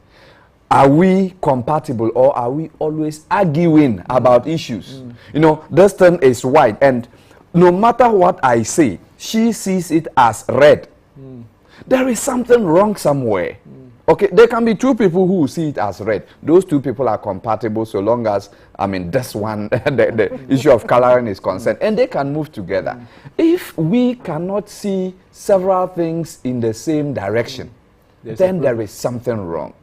Speaker 11: Are we compatible, or are we always arguing about issues? You know, this thing is white, and no matter what I say, she sees it as red. There is something wrong somewhere. Okay, there can be two people who see it as red. Those two people are compatible so long as, I mean, this one, the issue of coloring is concerned, and they can move together. If we cannot see several things in the same direction, then there is something wrong.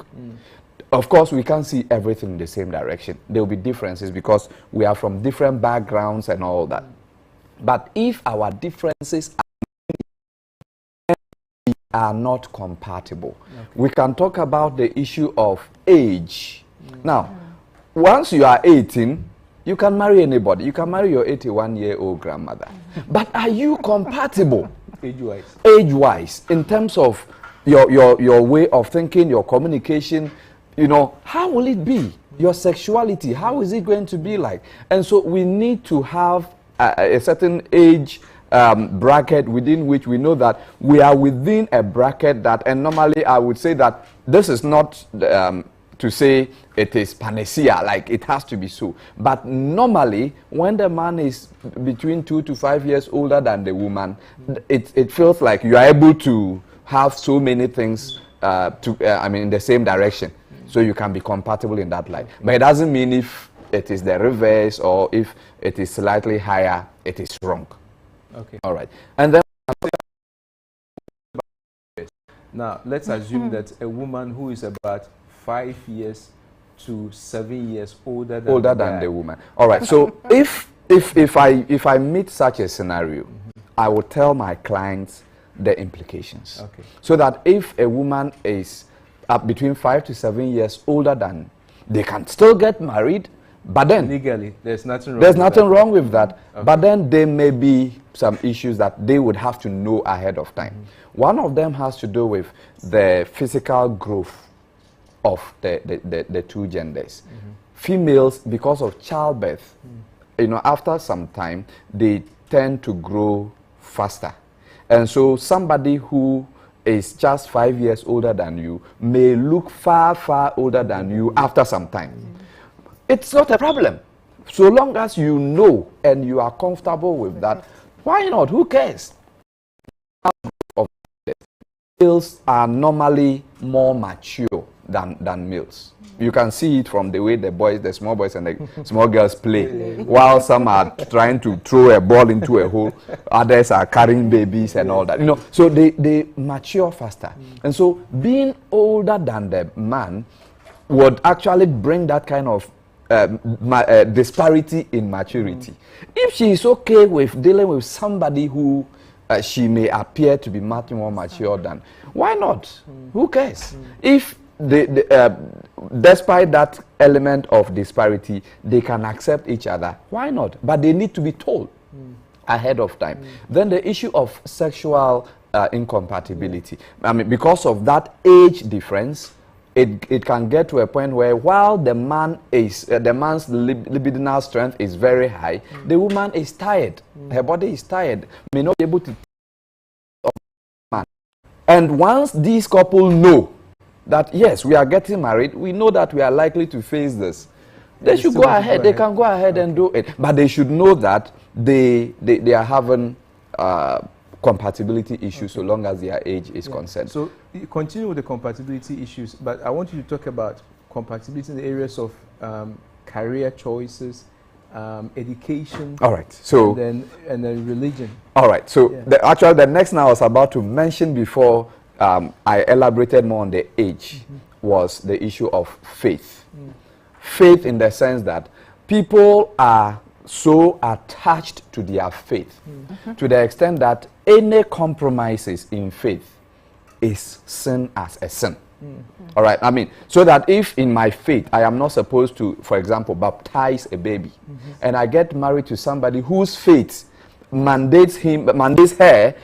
Speaker 11: Of course, we can't see everything in the same direction. There will be differences because we are from different backgrounds and all that. But if our differences are not compatible, we can talk about the issue of age. Now, once you are 18, you can marry anybody. You can marry your 81-year-old grandmother. But are you compatible?
Speaker 10: Age-wise.
Speaker 11: Age-wise, in terms of your way of thinking, your communication, you know, how will it be? Your sexuality, how is it going to be like? And so we need to have a certain age bracket within which we know that we are within a bracket that, and normally I would say that this is not to say it is panacea, like it has to be so. But normally, when the man is between 2 to 5 years older than the woman, it feels like you are able to have so many things in the same direction. So you can be compatible in that light. But it doesn't mean if it is the reverse or if it is slightly higher, it is wrong.
Speaker 10: Okay.
Speaker 11: All right. And then
Speaker 10: now let's assume that a woman who is about 5 years to 7 years older than
Speaker 11: the woman. All right. So if I meet such a scenario, I will tell my clients the implications.
Speaker 10: Okay.
Speaker 11: So that if a woman is between 5 to 7 years older than, they can still get married, But then
Speaker 10: legally, there's nothing wrong.
Speaker 11: There's nothing wrong with that. Okay. But then there may be some issues that they would have to know ahead of time. One of them has to do with the physical growth of the two genders. Females, because of childbirth, you know, after some time, they tend to grow faster. And so somebody who is just 5 years older than you may look far, far older than you after some time. It's not a problem. So long as you know and you are comfortable with that, why not? Who cares? Males are normally more mature than males. You can see it from the way the small boys and the small girls play. While some are trying to throw a ball into a hole, others are carrying babies and all that. You know, so they mature faster. And so being older than the man would actually bring that kind of disparity in maturity. If she is okay with dealing with somebody who she may appear to be much more mature than, why not? Who cares? If despite that element of disparity, they can accept each other, why not? But they need to be told ahead of time. Then the issue of sexual incompatibility. I mean, because of that age difference, it can get to a point where while the man is the man's libidinal strength is very high, the woman is tired. Her body is tired, may not be able to. And once these couples know that yes, we are getting married, we know that we are likely to face this, they should go ahead. They can go ahead and do it, but they should know that they are having compatibility issues so long as their age is concerned.
Speaker 10: So you continue with the compatibility issues, but I want you to talk about compatibility in the areas of career choices, education.
Speaker 11: All right. So
Speaker 10: and then religion.
Speaker 11: All right. So actually, the next thing I was about to mention before I elaborated more on the age was the issue of faith. Faith in the sense that people are so attached to their faith to the extent that any compromises in faith is seen as a sin. All right, I mean, so that if in my faith I am not supposed to, for example, baptize a baby, and I get married to somebody whose faith mandates her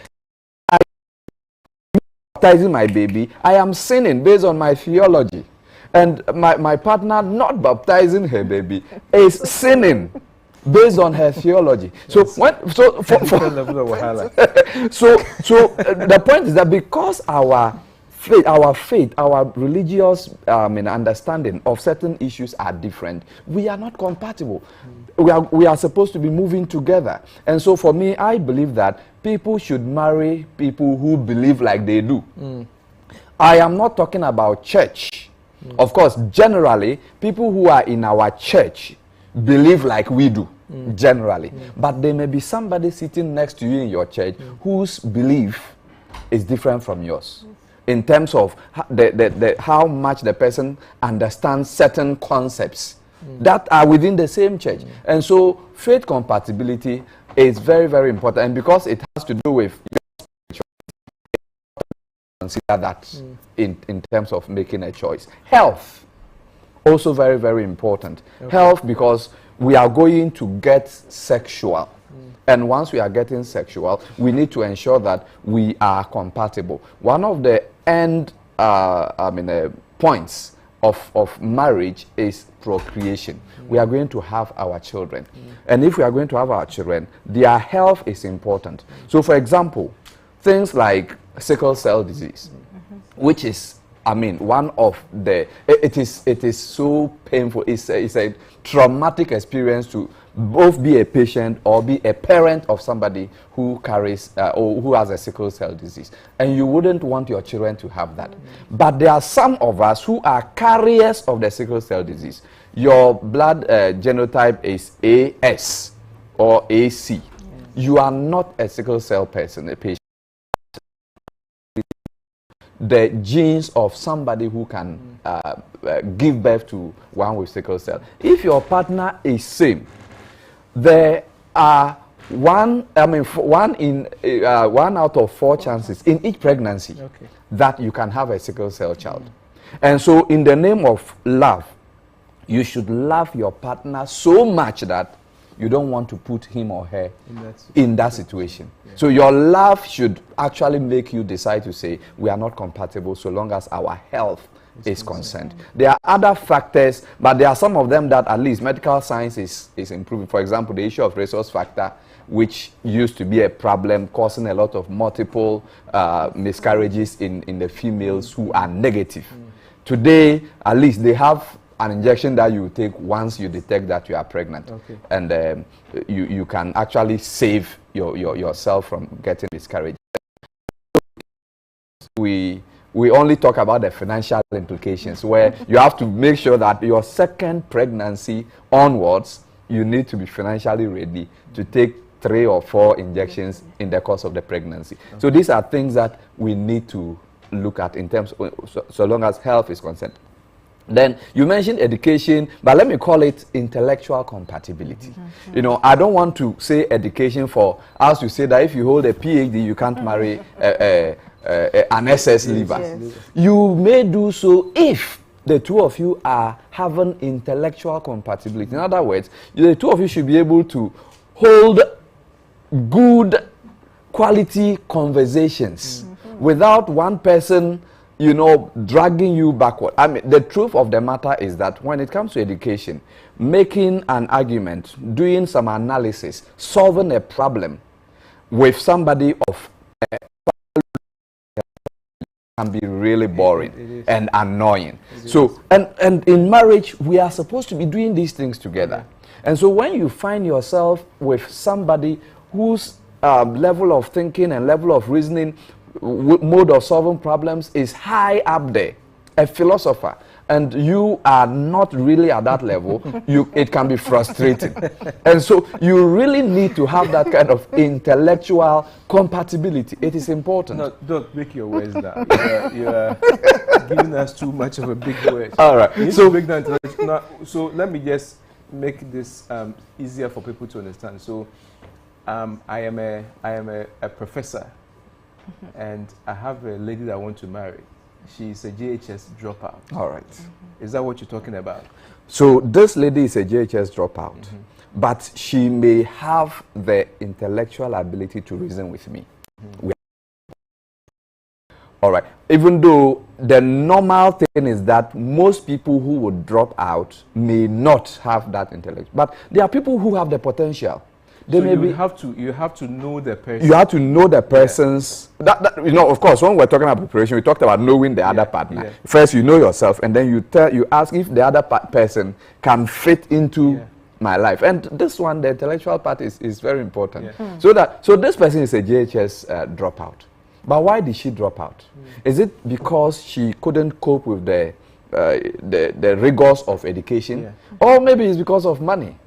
Speaker 11: baptizing my baby, I am sinning based on my theology. And my partner not baptizing her baby is sinning based on her theology. So the point is that because our faith, our religious understanding of certain issues are different, we are not compatible. We are supposed to be moving together. And so for me, I believe that people should marry people who believe like they do. I am not talking about church. Of course, generally, people who are in our church believe like we do, generally. But there may be somebody sitting next to you in your church whose belief is different from yours in terms of how much the person understands certain concepts that are within the same church. And so faith compatibility is very, very important. And because it has to do with consider that in terms of making a choice. Health, also very, very important. Health, because we are going to get sexual. And once we are getting sexual, we need to ensure that we are compatible. One of the end points of marriage is procreation. We are going to have our children. And if we are going to have our children, their health is important. So for example, things like sickle cell disease, which is, one of the, it is so painful. It's a traumatic experience to both be a patient or be a parent of somebody who carries or who has a sickle cell disease. And you wouldn't want your children to have that. But there are some of us who are carriers of the sickle cell disease. Your blood genotype is AS or AC. You are not a sickle cell person, a patient. The genes of somebody who can give birth to one with sickle cell. If your partner is same, there are one out of 4 chances in each pregnancy that you can have a sickle cell child. And so in the name of love, you should love your partner so much that you don't want to put him or her in that situation. Yeah. So your love should actually make you decide to say, we are not compatible so long as our health is concerned. There are other factors, but there are some of them that at least medical science is improving. For example, the issue of resource factor, which used to be a problem, causing a lot of multiple miscarriages in the females who are negative. Today, at least they have an injection that you take once you detect that you are pregnant. And you can actually save yourself from getting miscarriage. We only talk about the financial implications, where you have to make sure that your second pregnancy onwards, you need to be financially ready to take 3 or 4 injections in the course of the pregnancy. So these are things that we need to look at in terms of, so long as health is concerned. Then you mentioned education, but let me call it intellectual compatibility. You know, I don't want to say education for us to say that if you hold a PhD, you can't marry an SS liver. Yes. You may do so if the two of you are having intellectual compatibility. In other words, the two of you should be able to hold good quality conversations without one person, you know, dragging you backward. I mean, the truth of the matter is that when it comes to education, making an argument, doing some analysis, solving a problem with somebody of can be really boring and annoying. So, and in marriage, we are supposed to be doing these things together. And so when you find yourself with somebody whose level of thinking and level of reasoning, mode of solving problems is high up there, a philosopher, and you are not really at that level, it can be frustrating. And so you really need to have that kind of intellectual compatibility. It is important.
Speaker 10: No, don't make your words down. You are giving us too much of a big word.
Speaker 11: All right.
Speaker 10: So break down now, so let me just make this easier for people to understand. So I am a professor, and I have a lady that I want to marry. She's a JHS dropout.
Speaker 11: All right.
Speaker 10: Is that what you're talking about?
Speaker 11: So this lady is a JHS dropout, but she may have the intellectual ability to reason with me. All right. Even though the normal thing is that most people who would drop out may not have that intellect, but there are people who have the potential. They
Speaker 10: so
Speaker 11: may
Speaker 10: you have to know the person.
Speaker 11: You have to know the person's. That you know, of course, when we're talking about preparation, we talked about knowing the other partner. Yeah. First, you know yourself, and then you ask if the other person can fit into my life. And this one, the intellectual part, is very important. Yeah. So this person is a JHS dropout. But why did she drop out? Is it because she couldn't cope with the rigors of education, or maybe it's because of money?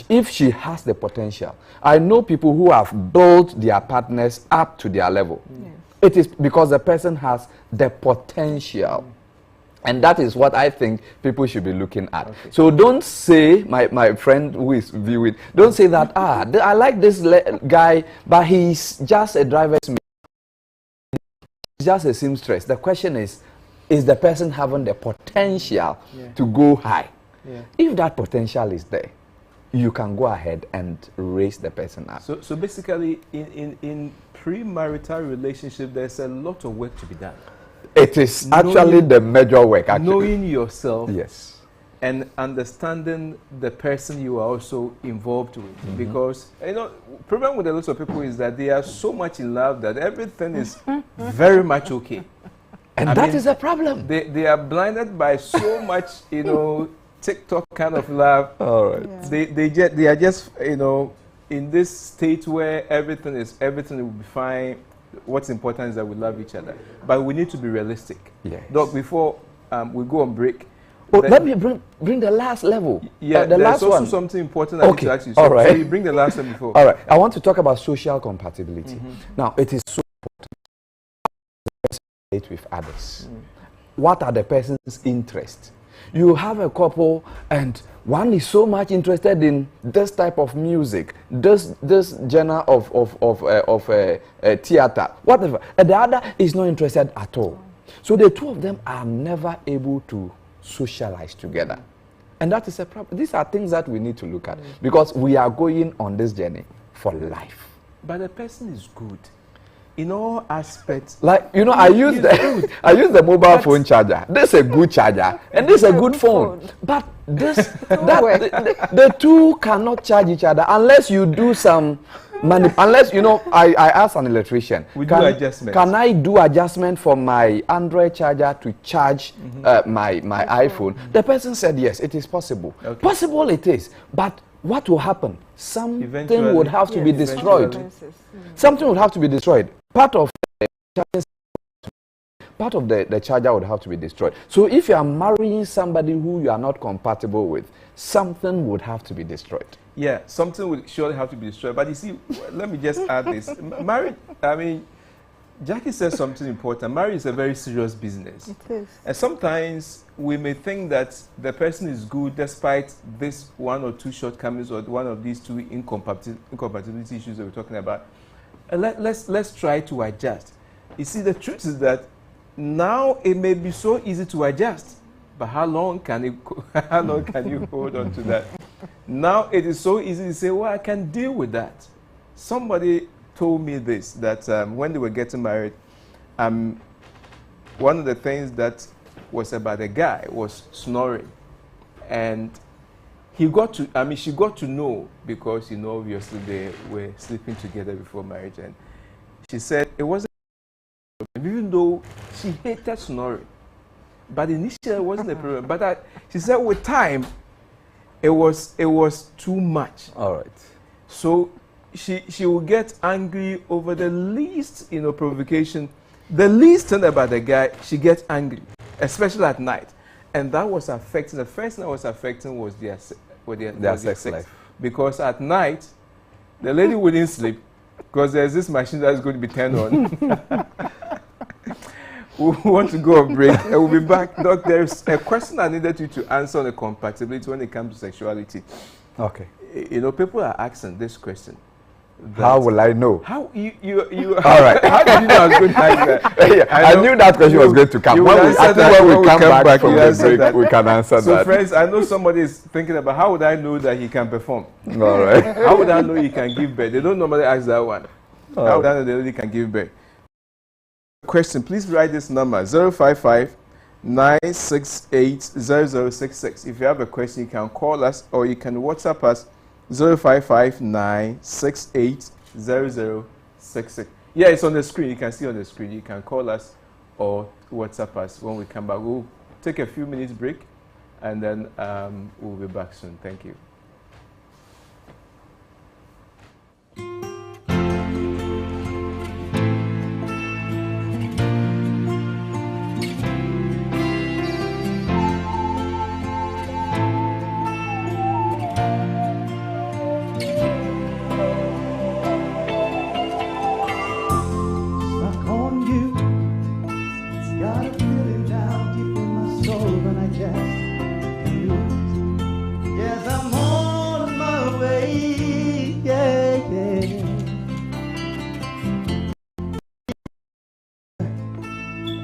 Speaker 11: If she has the potential. I know people who have built their partners up to their level. It is because the person has the potential. And that is what I think people should be looking at. So don't say, my friend who is viewing, don't say that, I like this guy, but he's just a driver's mate. He's just a seamstress. The question is the person having the potential to go high? If that potential is there, you can go ahead and raise the person up.
Speaker 10: So basically, in premarital relationship, there's a lot of work to be done.
Speaker 11: It is actually the major work. Actually.
Speaker 10: Knowing yourself,
Speaker 11: yes,
Speaker 10: and understanding the person you are also involved with. Because you know, problem with a lot of people is that they are so much in love that everything is very much okay.
Speaker 11: And that is a problem.
Speaker 10: They are blinded by so much, you know, TikTok kind of love.
Speaker 11: All right.
Speaker 10: They are just, you know, in this state where everything will be fine. What's important is that we love each other, but we need to be realistic.
Speaker 11: Yes.
Speaker 10: Doc, before we go on break.
Speaker 11: Let me bring the last level.
Speaker 10: Yeah,
Speaker 11: the last
Speaker 10: also
Speaker 11: one.
Speaker 10: Something important I need to ask you.
Speaker 11: All right.
Speaker 10: So you bring the last one before.
Speaker 11: All right. I want to talk about social compatibility. Now, it is so important to relate with others. What are the person's interests? You have a couple and one is so much interested in this type of music, this genre of theater, whatever, and the other is not interested at all. So the two of them are never able to socialize together. And that is a problem. These are things that we need to look at because we are going on this journey for life.
Speaker 10: But the person is good in all aspects.
Speaker 11: Like, you know, I use the mobile phone charger. This is a good charger and this is a good phone. But the two cannot charge each other unless you do some unless, you know, I asked an electrician, can I do adjustment for my Android charger to charge my iPhone? The person said yes, it is possible. Okay. Possible it is, but what will happen? Something would have to be destroyed. Something would have to be destroyed. Part of the charger would have to be destroyed. So if you are marrying somebody who you are not compatible with, something would have to be destroyed.
Speaker 10: Yeah, something will surely have to be destroyed. But you see, let me just add this. Marriage, I mean, Jackie said something important. Marriage is a very serious business.
Speaker 2: It is.
Speaker 10: And sometimes we may think that the person is good despite this one or two shortcomings or one of these two incompatibility issues that we're talking about. Let's try to adjust. You see, the truth is that now it may be so easy to adjust, but how long can you hold on to that? Now it is so easy to say, well, I can deal with that. Somebody told me this, that when they were getting married, one of the things that was about the guy was snoring. And she got to know because, you know, obviously they were sleeping together before marriage. And she said it wasn't, even though she hated snoring. But initially it wasn't a problem. But she said with time, it was too much.
Speaker 11: All right.
Speaker 10: So she will get angry over the least, you know, provocation. The least thing about the guy, she gets angry, especially at night. And that was affecting, the first thing that was affecting was their sex life. Because at night, the lady wouldn't sleep because there's this machine that's going to be turned on. We want to go on break and we'll be back. Doc, there's a question I needed you to answer on the compatibility when it comes to sexuality.
Speaker 11: Okay.
Speaker 10: You know, people are asking this question.
Speaker 11: How will I know?
Speaker 10: How you
Speaker 11: all right.
Speaker 10: How did you know I was going to ask that?
Speaker 11: Yeah, I knew that question was going to come. When we come back from the break, we can answer that.
Speaker 10: So friends, I know somebody is thinking about how would I know that he can perform?
Speaker 11: All right.
Speaker 10: How would I know he can give birth? They don't normally ask that one. How would I know the lady can give birth? Question, please write this number 055-968-0066. If you have a question, you can call us or you can WhatsApp us 055-968-0066. Yeah, it's on the screen. You can see on the screen. You can call us or WhatsApp us when we come back. We'll take a few minutes break and then we'll be back soon. Thank you.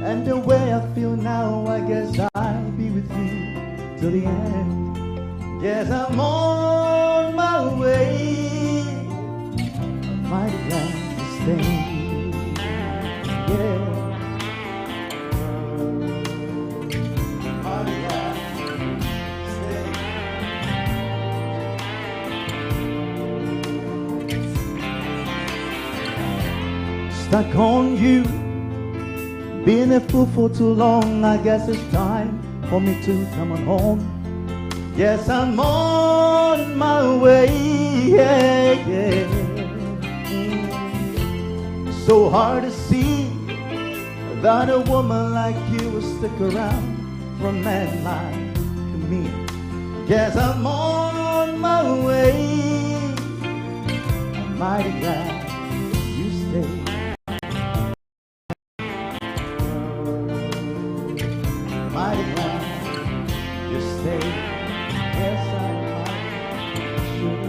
Speaker 12: And the way I feel now, I guess I'll be with you till the end. Yes, I'm on my way. I'm mighty glad to stay. Yeah. Mighty glad to stay. Stuck on you. Been a fool for too long, I guess it's time for me to come on home. Yes, I'm on my way, yeah, yeah. So hard to see that a woman like you will stick around for a man like me. Yes, I'm on my way. I'm mighty glad you stayed. Mighty glad you stayed. Yes, I should.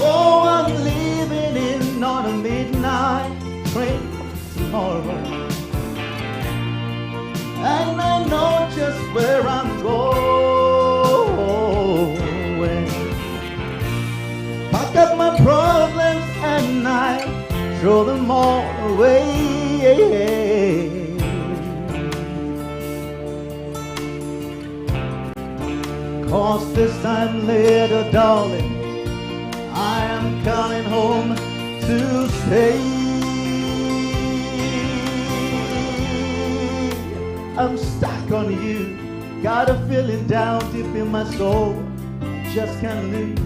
Speaker 12: Oh, I'm leaving in on a midnight train tomorrow, and I know throw them all away. Cause this time later, darling, I am coming home to stay. I'm stuck on you, got a feeling down deep in my soul, I just can't lose.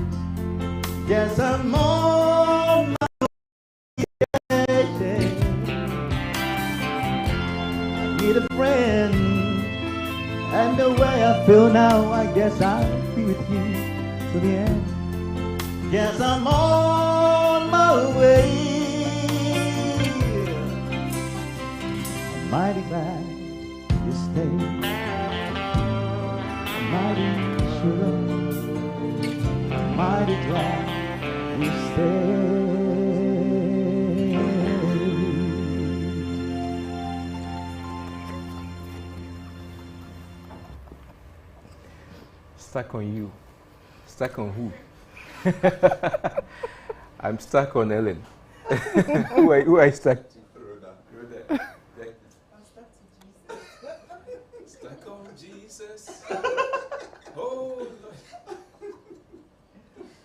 Speaker 12: Yes, I'm on my way. I need a friend, and the way I feel now, I guess I'll be with you to the end. Yes, I'm on my way. I'm mighty glad you stayed. I'm mighty sure. I'm mighty glad you stayed.
Speaker 10: Stuck on you. Stuck on who? I'm stuck on Ellen. who are you stuck to? Rhoda. I'm stuck to Jesus. Stuck on Jesus. Oh, Lord.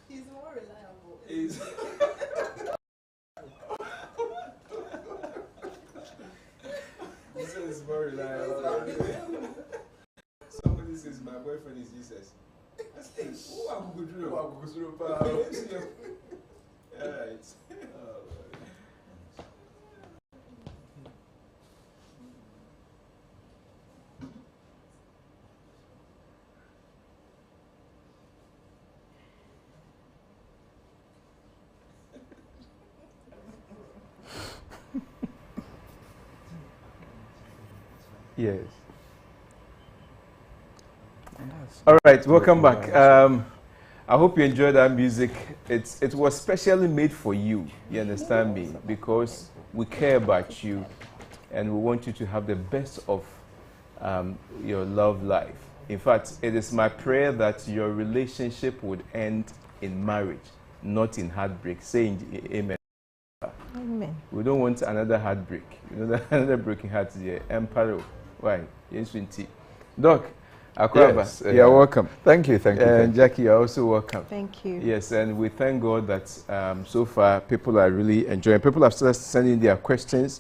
Speaker 2: He's more reliable.
Speaker 10: Jesus is more reliable. Somebody says my boyfriend is Jesus. Who are you? Alright. Yes. All right, welcome back. I hope you enjoyed that music. It was specially made for you, you understand me? Because we care about you and we want you to have the best of your love life. In fact, it is my prayer that your relationship would end in marriage, not in heartbreak. Say amen.
Speaker 2: Amen.
Speaker 10: We don't want another heartbreak. You know, another broken heart here. Empire. Why? Yes, Doc.
Speaker 11: Yes,
Speaker 10: you're welcome.
Speaker 11: Thank you.
Speaker 10: And Jackie, you're also welcome.
Speaker 2: Thank you.
Speaker 10: Yes, and we thank God that so far people are really enjoying. People have started sending their questions.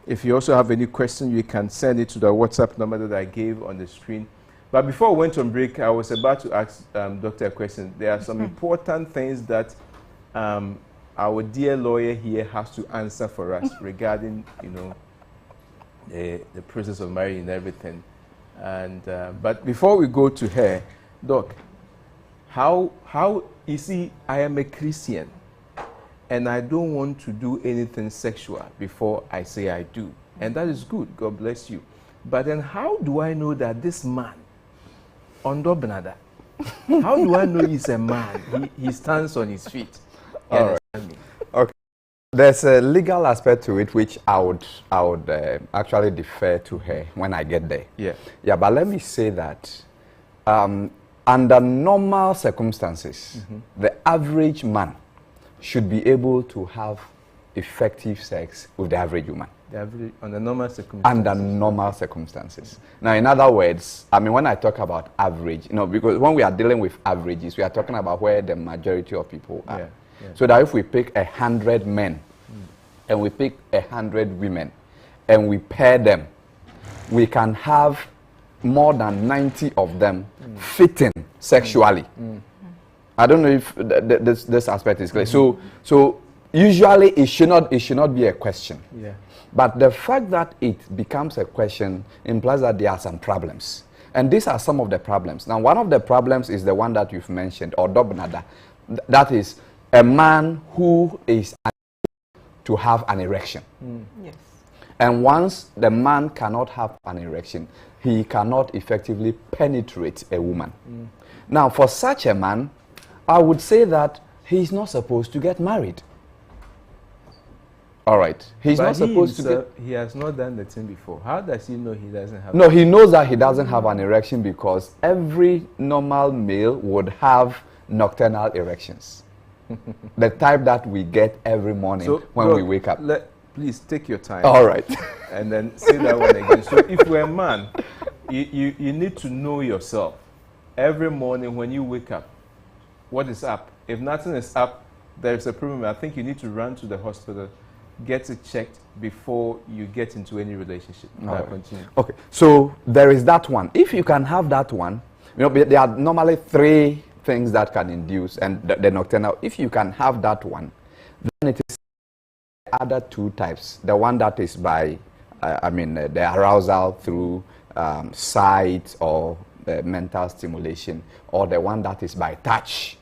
Speaker 10: If you also have any question, you can send it to the WhatsApp number that I gave on the screen. But before we went on break, I was about to ask Doctor a question. There are some important things that our dear lawyer here has to answer for us regarding, you know, the process of marriage and everything. And but before we go to her, Doc, how you see, I am a Christian and I don't want to do anything sexual before I say I do, and that is good. God bless you. But then how do I know that this man, Ondo Benada, how do I know he's a man? He stands on his feet.
Speaker 11: All right. Okay. There's a legal aspect to it which I would actually defer to her when I get there. Yeah, but let me say that under normal circumstances, the average man should be able to have effective sex with the average woman.
Speaker 10: Under normal circumstances.
Speaker 11: Under normal circumstances. Now, in other words, I mean, when I talk about average, you know, because when we are dealing with averages, we are talking about where the majority of people are.
Speaker 10: Yeah.
Speaker 11: So that if we pick 100 men and we pick 100 women and we pair them, we can have more than 90 of them fitting sexually. I don't know if this aspect is clear. So usually it should not be a question.
Speaker 10: Yeah.
Speaker 11: But the fact that it becomes a question implies that there are some problems. And these are some of the problems. Now, one of the problems is the one that you've mentioned, or dobnada. That is a man who is to have an erection.
Speaker 2: Yes.
Speaker 11: And once the man cannot have an erection, he cannot effectively penetrate a woman. Now, for such a man, I would say that he's not supposed to get married. All right. He's not supposed to get...
Speaker 10: He has not done the thing before. How does he know he doesn't have...
Speaker 11: No, he knows that he doesn't have an erection because every normal male would have nocturnal erections. The type that we get every morning when we wake up.
Speaker 10: Please take your time.
Speaker 11: All right.
Speaker 10: And then say that one again. So if you're a man, you need to know yourself. Every morning when you wake up, what is up? If nothing is up, there's a problem. I think you need to run to the hospital, get it checked before you get into any relationship.
Speaker 11: Right. Okay, so there is that one. If you can have that one, you know, there are normally 3 things that can induce and the nocturnal. If you can have that one, then it is the other 2 types. The one that is by, the arousal through sight or mental stimulation, or the one that is by touch.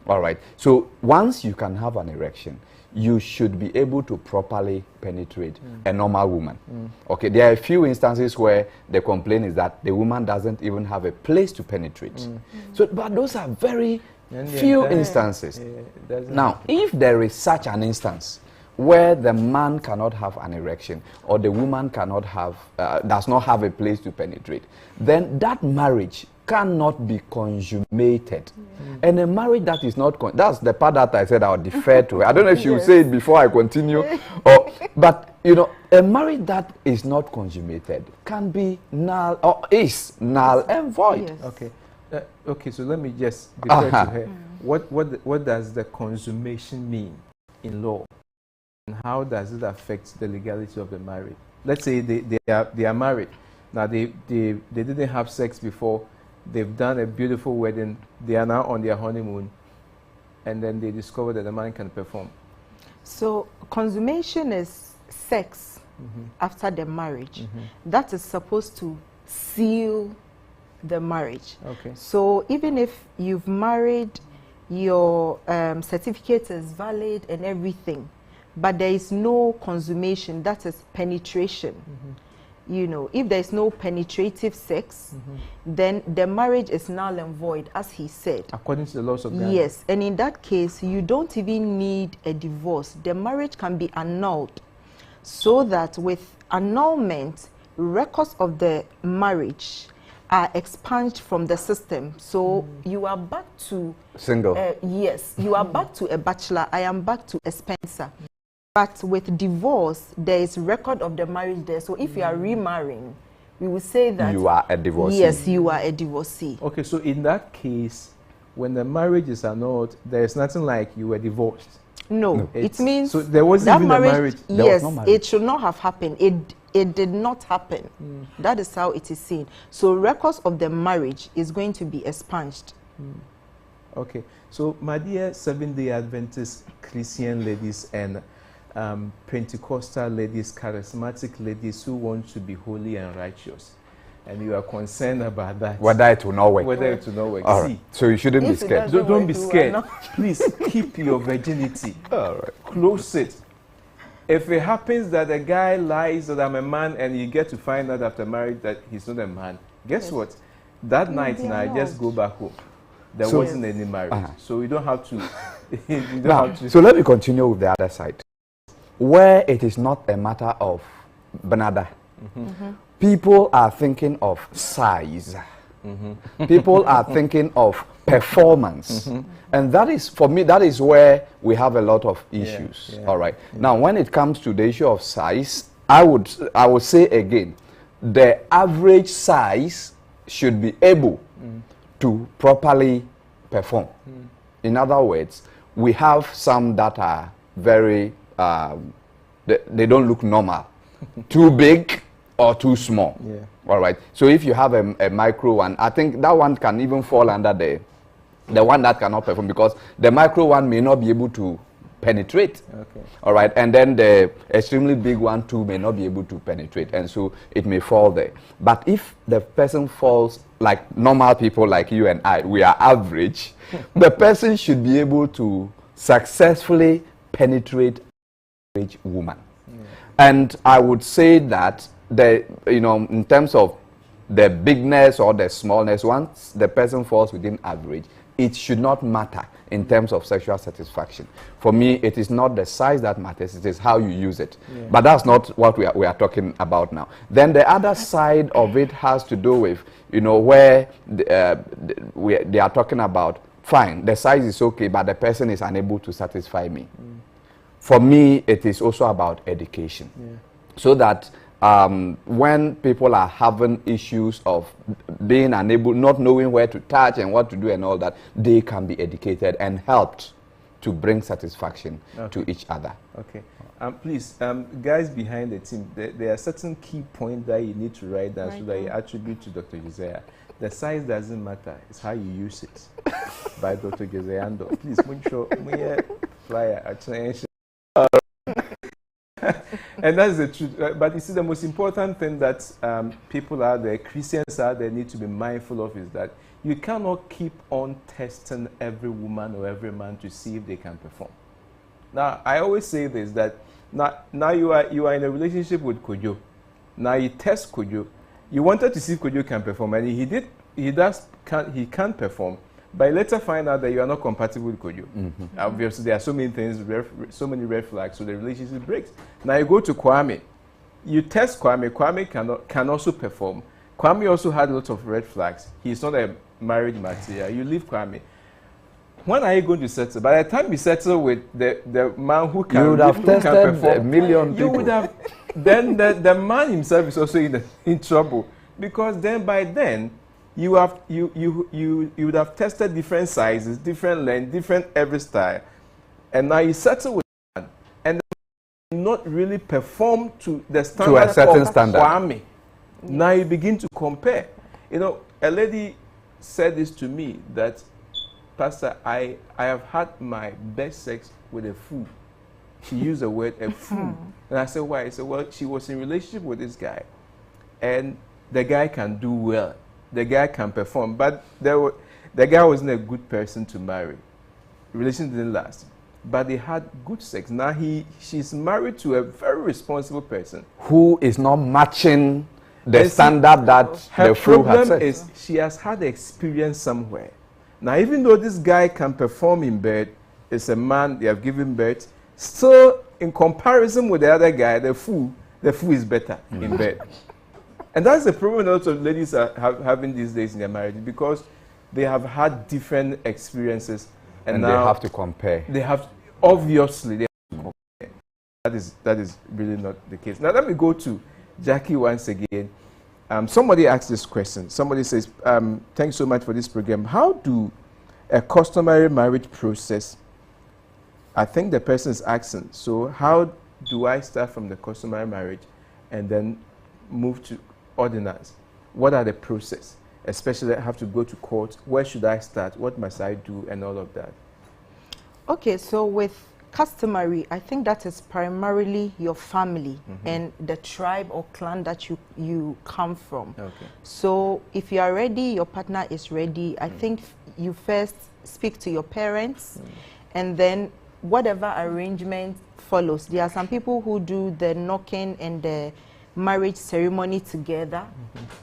Speaker 11: All right. So once you can have an erection, you should be able to properly penetrate a normal woman. Okay. There are a few instances where the complaint is that the woman doesn't even have a place to penetrate. So, but those are very few instances. Now, if there is such an instance where the man cannot have an erection or the woman cannot have, does not have a place to penetrate, then that marriage cannot be consummated. And a marriage that is not, that's the part that I said I'll defer to. I don't know if you say it before I continue, but you know, a marriage that is not consummated can be null, or is null and void.
Speaker 10: Yes. Okay. Okay, so let me just defer to her. What does the consummation mean in law? And how does it affect the legality of the marriage? Let's say they are married. Now they didn't have sex before. They've done a beautiful wedding. They are now on their honeymoon. And then they discover that the man can perform.
Speaker 2: So consummation is sex after the marriage. That is supposed to seal the marriage.
Speaker 10: Okay.
Speaker 2: So even if you've married, your certificate is valid and everything, but there is no consummation, that is penetration. You know, if there is no penetrative sex, then the marriage is null and void, as he said.
Speaker 10: According to the laws of God.
Speaker 2: Yes, and in that case, you don't even need a divorce. The marriage can be annulled, so that with annulment, records of the marriage are expunged from the system. So you are back to
Speaker 11: single.
Speaker 2: Yes, you are back to a bachelor. I am back to a Spencer. But with divorce, there is record of the marriage there. So if you are remarrying, we will say that
Speaker 11: you are a divorcee.
Speaker 2: Yes, you are a divorcee.
Speaker 10: Okay, so in that case, when the marriage is annulled, there is nothing like you were divorced.
Speaker 2: No, it means
Speaker 10: so there wasn't
Speaker 2: that
Speaker 10: even a marriage.
Speaker 2: Yes, it should not have happened. It did not happen. That is how it is seen. So records of the marriage is going to be expunged.
Speaker 10: Okay, so my dear Seventh-day Adventist Christian ladies and Pentecostal ladies, charismatic ladies who want to be holy and righteous, and you are concerned about that.
Speaker 11: Whether it will not work.
Speaker 10: Whether it will not work.
Speaker 11: All right. So you shouldn't be scared.
Speaker 10: Don't be scared. Please keep your virginity.
Speaker 11: All right.
Speaker 10: Close it. If it happens that a guy lies that I'm a man and you get to find out after marriage that he's not a man, guess what? That night now, I just go back home. There wasn't any marriage. So you don't have to.
Speaker 11: So let me continue with the other side. Where it is not a matter of banada. People are thinking of size. People are thinking of performance. And that is, for me, that is where we have a lot of issues. All right. Now, when it comes to the issue of size, I would say again, the average size should be able to properly perform. In other words, we have some that are very, they don't look normal. Too big or too small. All right. So if you have a micro one, I think that one can even fall under the one that cannot perform, because the micro one may not be able to penetrate.
Speaker 10: Okay.
Speaker 11: All right. And then the extremely big one too may not be able to penetrate, and so it may fall there. But if the person falls like normal people like you and I, we are average, the person should be able to successfully penetrate an average woman. And I would say that in terms of the bigness or the smallness, once the person falls within average, it should not matter in terms of sexual satisfaction. For me, it is not the size that matters, it is how you use it. But that's not what we are talking about now. Then the other side of it has to do with, where they are talking about fine, the size is okay, but the person is unable to satisfy me. For me, it is also about education. So that when people are having issues of being unable, not knowing where to touch and what to do and all that, they can be educated and helped to bring satisfaction to each other.
Speaker 10: Okay. Please, guys behind the team, there are certain key points that you need to write down so that you attribute to Dr. Josiah. The size doesn't matter, it's how you use it. By Dr. Josiah. Please, flyer attention. And that's the truth. But you see, the most important thing that people out there, Christians out there, need to be mindful of is that you cannot keep on testing every woman or every man to see if they can perform. Now, I always say this, that now you are in a relationship with Kojo. Now you test Kojo. You wanted to see if Kojo can perform, and he can't perform. But later find out that you are not compatible with Kojo. Obviously, there are so many things, so many red flags, so the relationship breaks. Now you go to Kwame. You test Kwame. Kwame can also perform. Kwame also had lots of red flags. He's not a marriage material. You leave Kwame. When are you going to settle? By the time you settle with the man who can,
Speaker 11: you would have tested a million people.
Speaker 10: You would have. Then the man himself is also in trouble, because then by then you would have tested different sizes, different length, different every style, and now you settle with a man and not really perform to the standard
Speaker 11: to a certain standard.
Speaker 10: Kwame. Now you begin to compare. You know, a lady said this to me, that, Pastor, I have had my best sex with a fool. She used the word a fool. And I said, why? I said, well, she was in a relationship with this guy, and the guy can do well. The guy can perform, but the guy wasn't a good person to marry. The relationship didn't last, but they had good sex. Now she's married to a very responsible person
Speaker 11: who is not matching the standard that the fool has set.
Speaker 10: Her problem is she has had experience somewhere. Now, even though this guy can perform in bed, it's a man, they have given birth, still in comparison with the other guy, the fool is better in bed. And that's the problem a lot of ladies are having these days in their marriage, because they have had different experiences, and now
Speaker 11: they have to compare.
Speaker 10: They have, obviously, they have to compare. That is really not the case. Now let me go to Jackie once again. Somebody asked this question. Somebody says, thanks so much for this program. How do a customary marriage process, I think the person is asking, so how do I start from the customary marriage and then move to ordinance? What are the process? Especially I have to go to court. Where should I start? What must I do? And all of that.
Speaker 2: Okay, so with customary, I think that is primarily your family and the tribe or clan that you come from. Okay. So if you are ready, your partner is ready, I think you first speak to your parents, and then whatever arrangement follows. There are some people who do the knocking and the marriage ceremony together.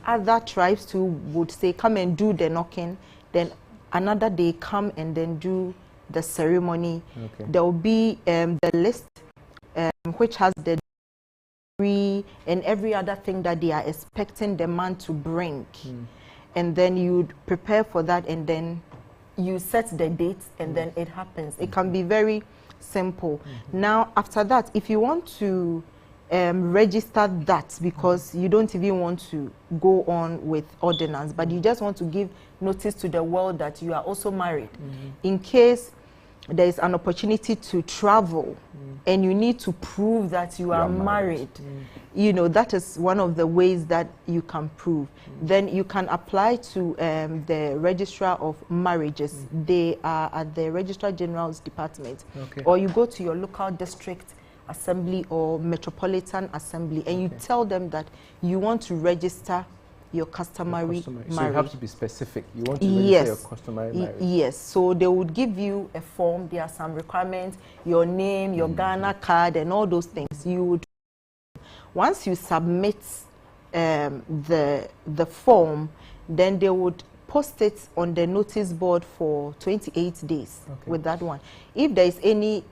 Speaker 2: Other tribes too would say, come and do the knocking, then another day come and then do the ceremony. Okay. There will be the list which has the degree and every other thing that they are expecting the man to bring. And then you prepare for that, and then you set the dates, and then it happens. It can be very simple. Now, after that, if you want to register that, because you don't even want to go on with ordinance, but you just want to give notice to the world that you are also married, in case there is an opportunity to travel and you need to prove that you are married. You know, that is one of the ways that you can prove. Then you can apply to the registrar of marriages. They are at the Registrar General's department. Or you go to your local district assembly or metropolitan assembly, and you tell them that you want to register your customary marriage.
Speaker 10: So you have to be specific. You want to register your customary marriage.
Speaker 2: Yes. So they would give you a form. There are some requirements, your name, your Ghana card, and all those things. You would, once you submit the form, then they would post it on the notice board for 28 days with that one. If there is any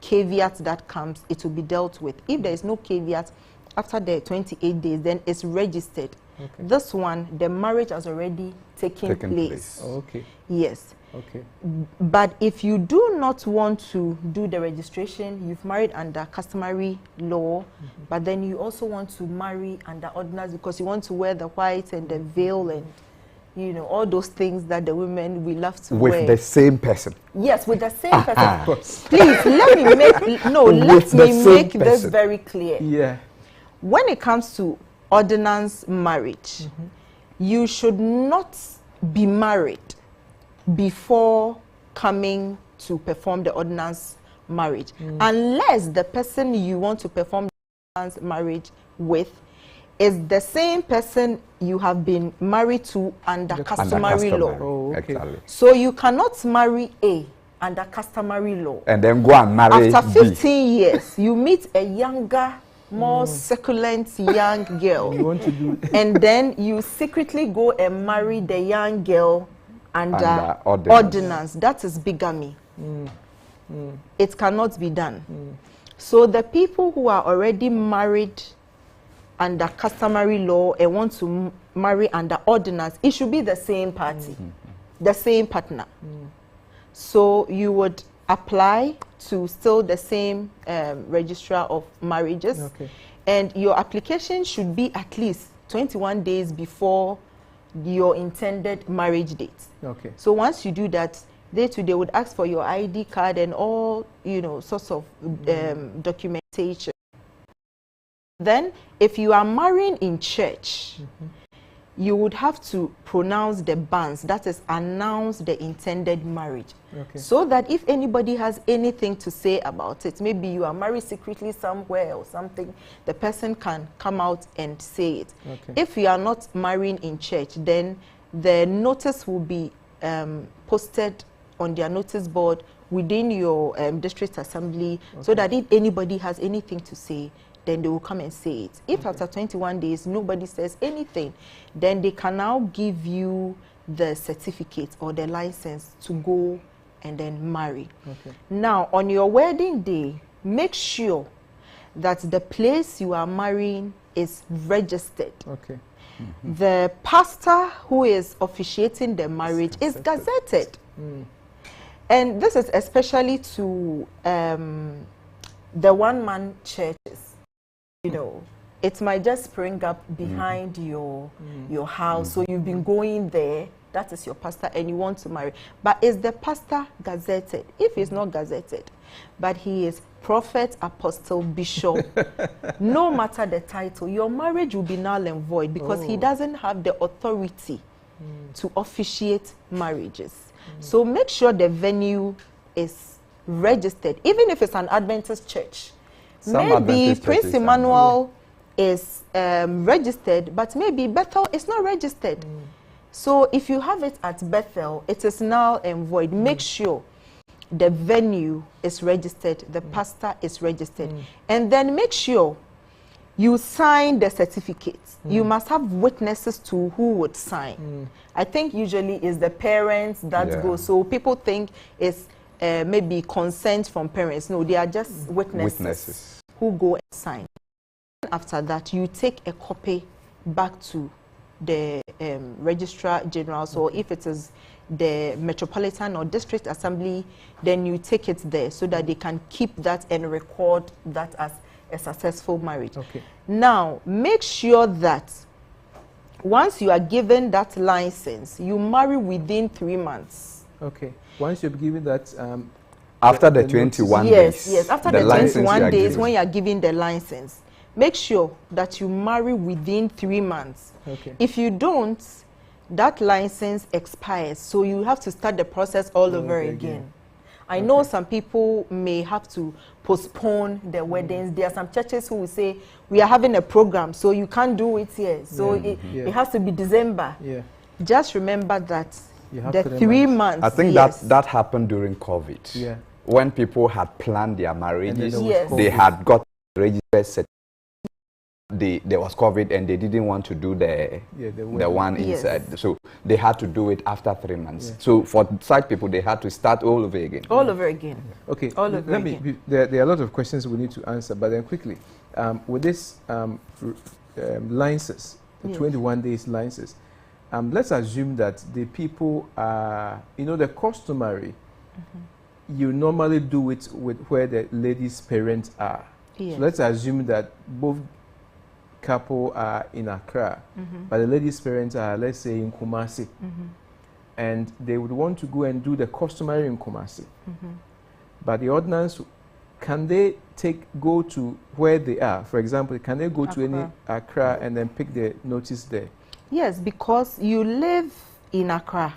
Speaker 2: caveat that comes, it will be dealt with. If there is no caveat, after the 28 days, then it's registered.
Speaker 3: Okay.
Speaker 2: This one, the marriage has already taken place.
Speaker 3: Oh, okay.
Speaker 2: Yes.
Speaker 3: Okay.
Speaker 2: But if you do not want to do the registration, you've married under customary law, but then you also want to marry under ordinance because you want to wear the white and the veil and, you know, all those things that the women we love to wear.
Speaker 11: With the same person.
Speaker 2: Yes, with the same person. Please, let me make this very clear.
Speaker 3: Yeah.
Speaker 2: When it comes to ordinance marriage, you should not be married before coming to perform the ordinance marriage, unless the person you want to perform the ordinance marriage with is the same person you have been married to under customary law.
Speaker 3: Oh, okay.
Speaker 11: Exactly.
Speaker 2: So you cannot marry A under customary law
Speaker 11: and then go and marry
Speaker 2: after 15
Speaker 11: B.
Speaker 2: years. You meet a younger, more succulent young girl,
Speaker 3: You want to do
Speaker 2: and then you secretly go and marry the young girl under ordinance. That is bigamy. It cannot be done. So the people who are already married under customary law and want to marry under ordinance, it should be the same party, the same partner. So you would apply to still the same registrar of marriages, and your application should be at least 21 days before your intended marriage date.
Speaker 3: Okay.
Speaker 2: So once you do that, they would ask for your ID card and all, you know, sorts of documentation. Then, if you are marrying in church, you would have to pronounce the banns, that is, announce the intended marriage.
Speaker 3: Okay.
Speaker 2: So that if anybody has anything to say about it, maybe you are married secretly somewhere or something, the person can come out and say it.
Speaker 3: Okay.
Speaker 2: If you are not marrying in church, then the notice will be posted on their notice board within your district assembly, so that if anybody has anything to say, then they will come and say it. If after 21 days nobody says anything, then they can now give you the certificate or the license to go and then marry.
Speaker 3: Okay.
Speaker 2: Now, on your wedding day, make sure that the place you are marrying is registered.
Speaker 3: Okay.
Speaker 2: The pastor who is officiating the marriage is gazetted. And this is especially to the one-man churches. You know, it might just spring up behind your house, so you've been going there, that is your pastor, and you want to marry. But is the pastor gazetted? If he's not gazetted, but he is prophet, apostle, bishop, no matter the title, your marriage will be null and void, because he doesn't have the authority to officiate marriages. So make sure the venue is registered, even if it's an Adventist church. Maybe Prince Emmanuel is registered, but maybe Bethel is not registered. So if you have it at Bethel, it is null and void. Make sure the venue is registered, the pastor is registered, and then make sure you sign the certificates. You must have witnesses to who would sign. I think usually it's the parents that go. So people think it's maybe consent from parents. No, they are just witnesses who go and sign. After that, you take a copy back to the registrar general. So if it is the metropolitan or district assembly, then you take it there so that they can keep that and record that as a successful marriage.
Speaker 3: Okay.
Speaker 2: Now, make sure that once you are given that license, you marry within 3 months.
Speaker 3: Okay. Once you've given that
Speaker 11: after the 21 days.
Speaker 2: Yes, after the 21 days when you are given the license, make sure that you marry within 3 months.
Speaker 3: Okay.
Speaker 2: If you don't, that license expires, so you have to start the process all over again. I know some people may have to postpone their weddings. There are some churches who will say, we are having a program, so you can't do it here. So it has to be December. Just remember that the 3 months.
Speaker 11: I think that happened during COVID. When people had planned their marriages, they had got registered. There was COVID and they didn't want to do the one inside. So they had to do it after 3 months. So for such people, they had to start all over again.
Speaker 2: All over again.
Speaker 3: Okay, there are a lot of questions we need to answer, but then quickly, with this license,
Speaker 2: Yes.
Speaker 10: 21 days license. Let's assume that the people are, the customary, you normally do it with where the lady's parents are.
Speaker 2: Yes.
Speaker 10: So let's assume that both couple are in Accra, but the lady's parents are, let's say, in Kumasi. And they would want to go and do the customary in Kumasi. But the ordinance, can they go to where they are? For example, can they go to any Accra and then pick the notice there?
Speaker 2: Yes, because you live in Accra.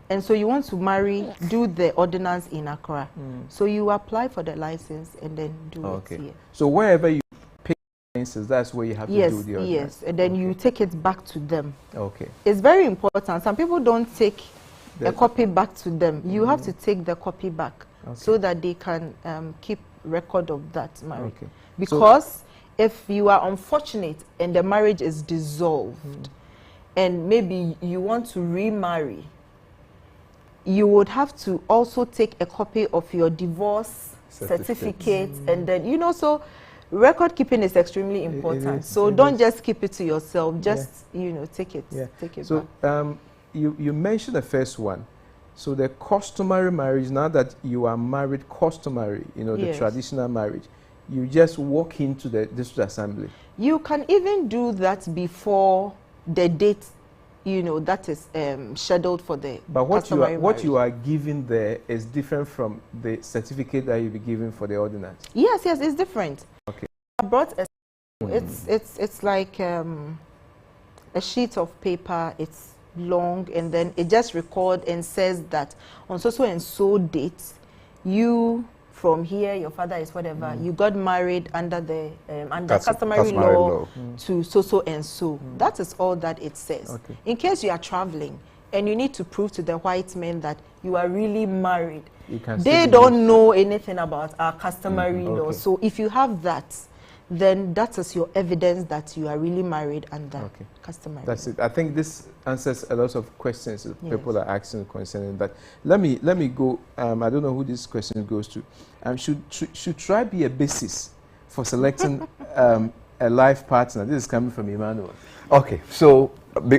Speaker 2: And so you want to do the ordinance in Accra. So you apply for the license and then do it here.
Speaker 10: So wherever you pick the license, that's where you have to do the ordinance?
Speaker 2: Yes, and then you take it back to them.
Speaker 10: Okay.
Speaker 2: It's very important. Some people don't take a copy back to them. You have to take the copy back so that they can keep record of that marriage. Because if you are unfortunate and the marriage is dissolved and maybe you want to remarry, you would have to also take a copy of your divorce certificate and then, so record keeping is extremely important. So don't just keep it to yourself. Just, take it. Take it
Speaker 10: back. So you mentioned the first one. So the customary marriage, now that you are married customary, the traditional marriage, you just walk into the district assembly.
Speaker 2: You can even do that before the date, that is scheduled for the customary marriage.
Speaker 10: What you are given there is different from the certificate that you'll be given for the ordinance.
Speaker 2: Yes, it's different.
Speaker 10: Okay.
Speaker 2: I brought it's like a sheet of paper. It's long, and then it just records and says that on so and so date, you from here, your father is whatever, you got married under the customary law to so and so. That is all that it says. In case you are traveling and you need to prove to the white men that you are really married, they don't know anything about our customary law. So if you have that, then that is your evidence that you are really married under customary.
Speaker 10: That's it. I think this answers a lot of questions that people are asking concerning that. Let me go. I don't know who this question goes to. Should tribe be a basis for selecting a life partner? This is coming from Emmanuel.
Speaker 11: Okay, so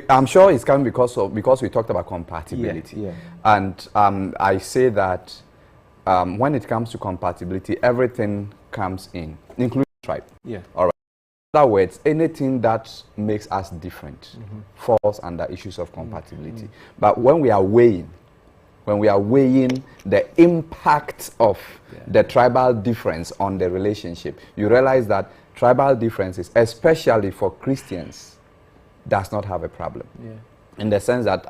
Speaker 11: I'm sure it's coming because we talked about compatibility, and I say that when it comes to compatibility, everything comes in, including tribe. All right. In other words, anything that makes us different falls under issues of compatibility. But when we are weighing the impact of the tribal difference on the relationship, you realize that tribal differences, especially for Christians, does not have a problem. In the sense that,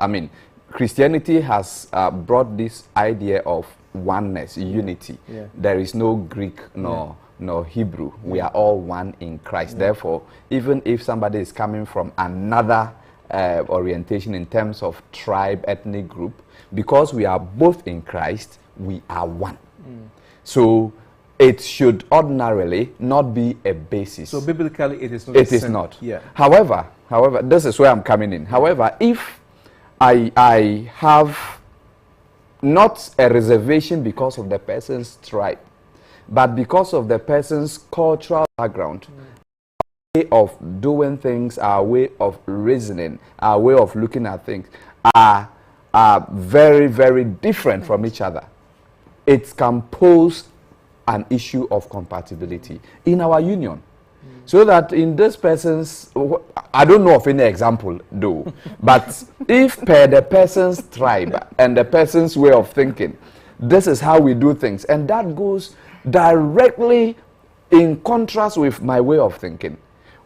Speaker 11: Christianity has brought this idea of oneness, unity. There is no Greek nor Hebrew. We are all one in Christ. Therefore, even if somebody is coming from another orientation in terms of tribe, ethnic group, because we are both in Christ, we are one. So it should ordinarily not be a basis.
Speaker 10: So biblically, it is not.
Speaker 11: It is not. However, this is where I'm coming in. However, if I have not a reservation because of the person's tribe, but because of the person's cultural background, our way of doing things, our way of reasoning, our way of looking at things are very, very different from each other, it can pose an issue of compatibility in our union. So that in this person's, I don't know of any example though, but if per the person's tribe and the person's way of thinking, this is how we do things, and that goes directly in contrast with my way of thinking,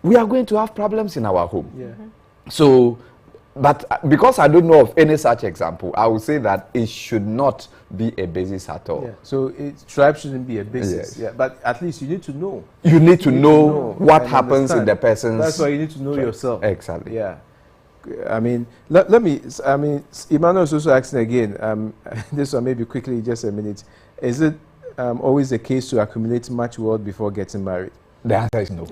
Speaker 11: we are going to have problems in our home. So, but because I don't know of any such example, I would say that it should not be a basis at all.
Speaker 10: So tribe shouldn't be a basis. But at least you need to know.
Speaker 11: You need to know what happens in the person's.
Speaker 10: That's why you need to know yourself.
Speaker 11: Exactly.
Speaker 10: Let me. Emmanuel is also asking again. This one maybe quickly, just a minute. Is it always the case to accumulate much wealth before getting married?
Speaker 11: The answer is no.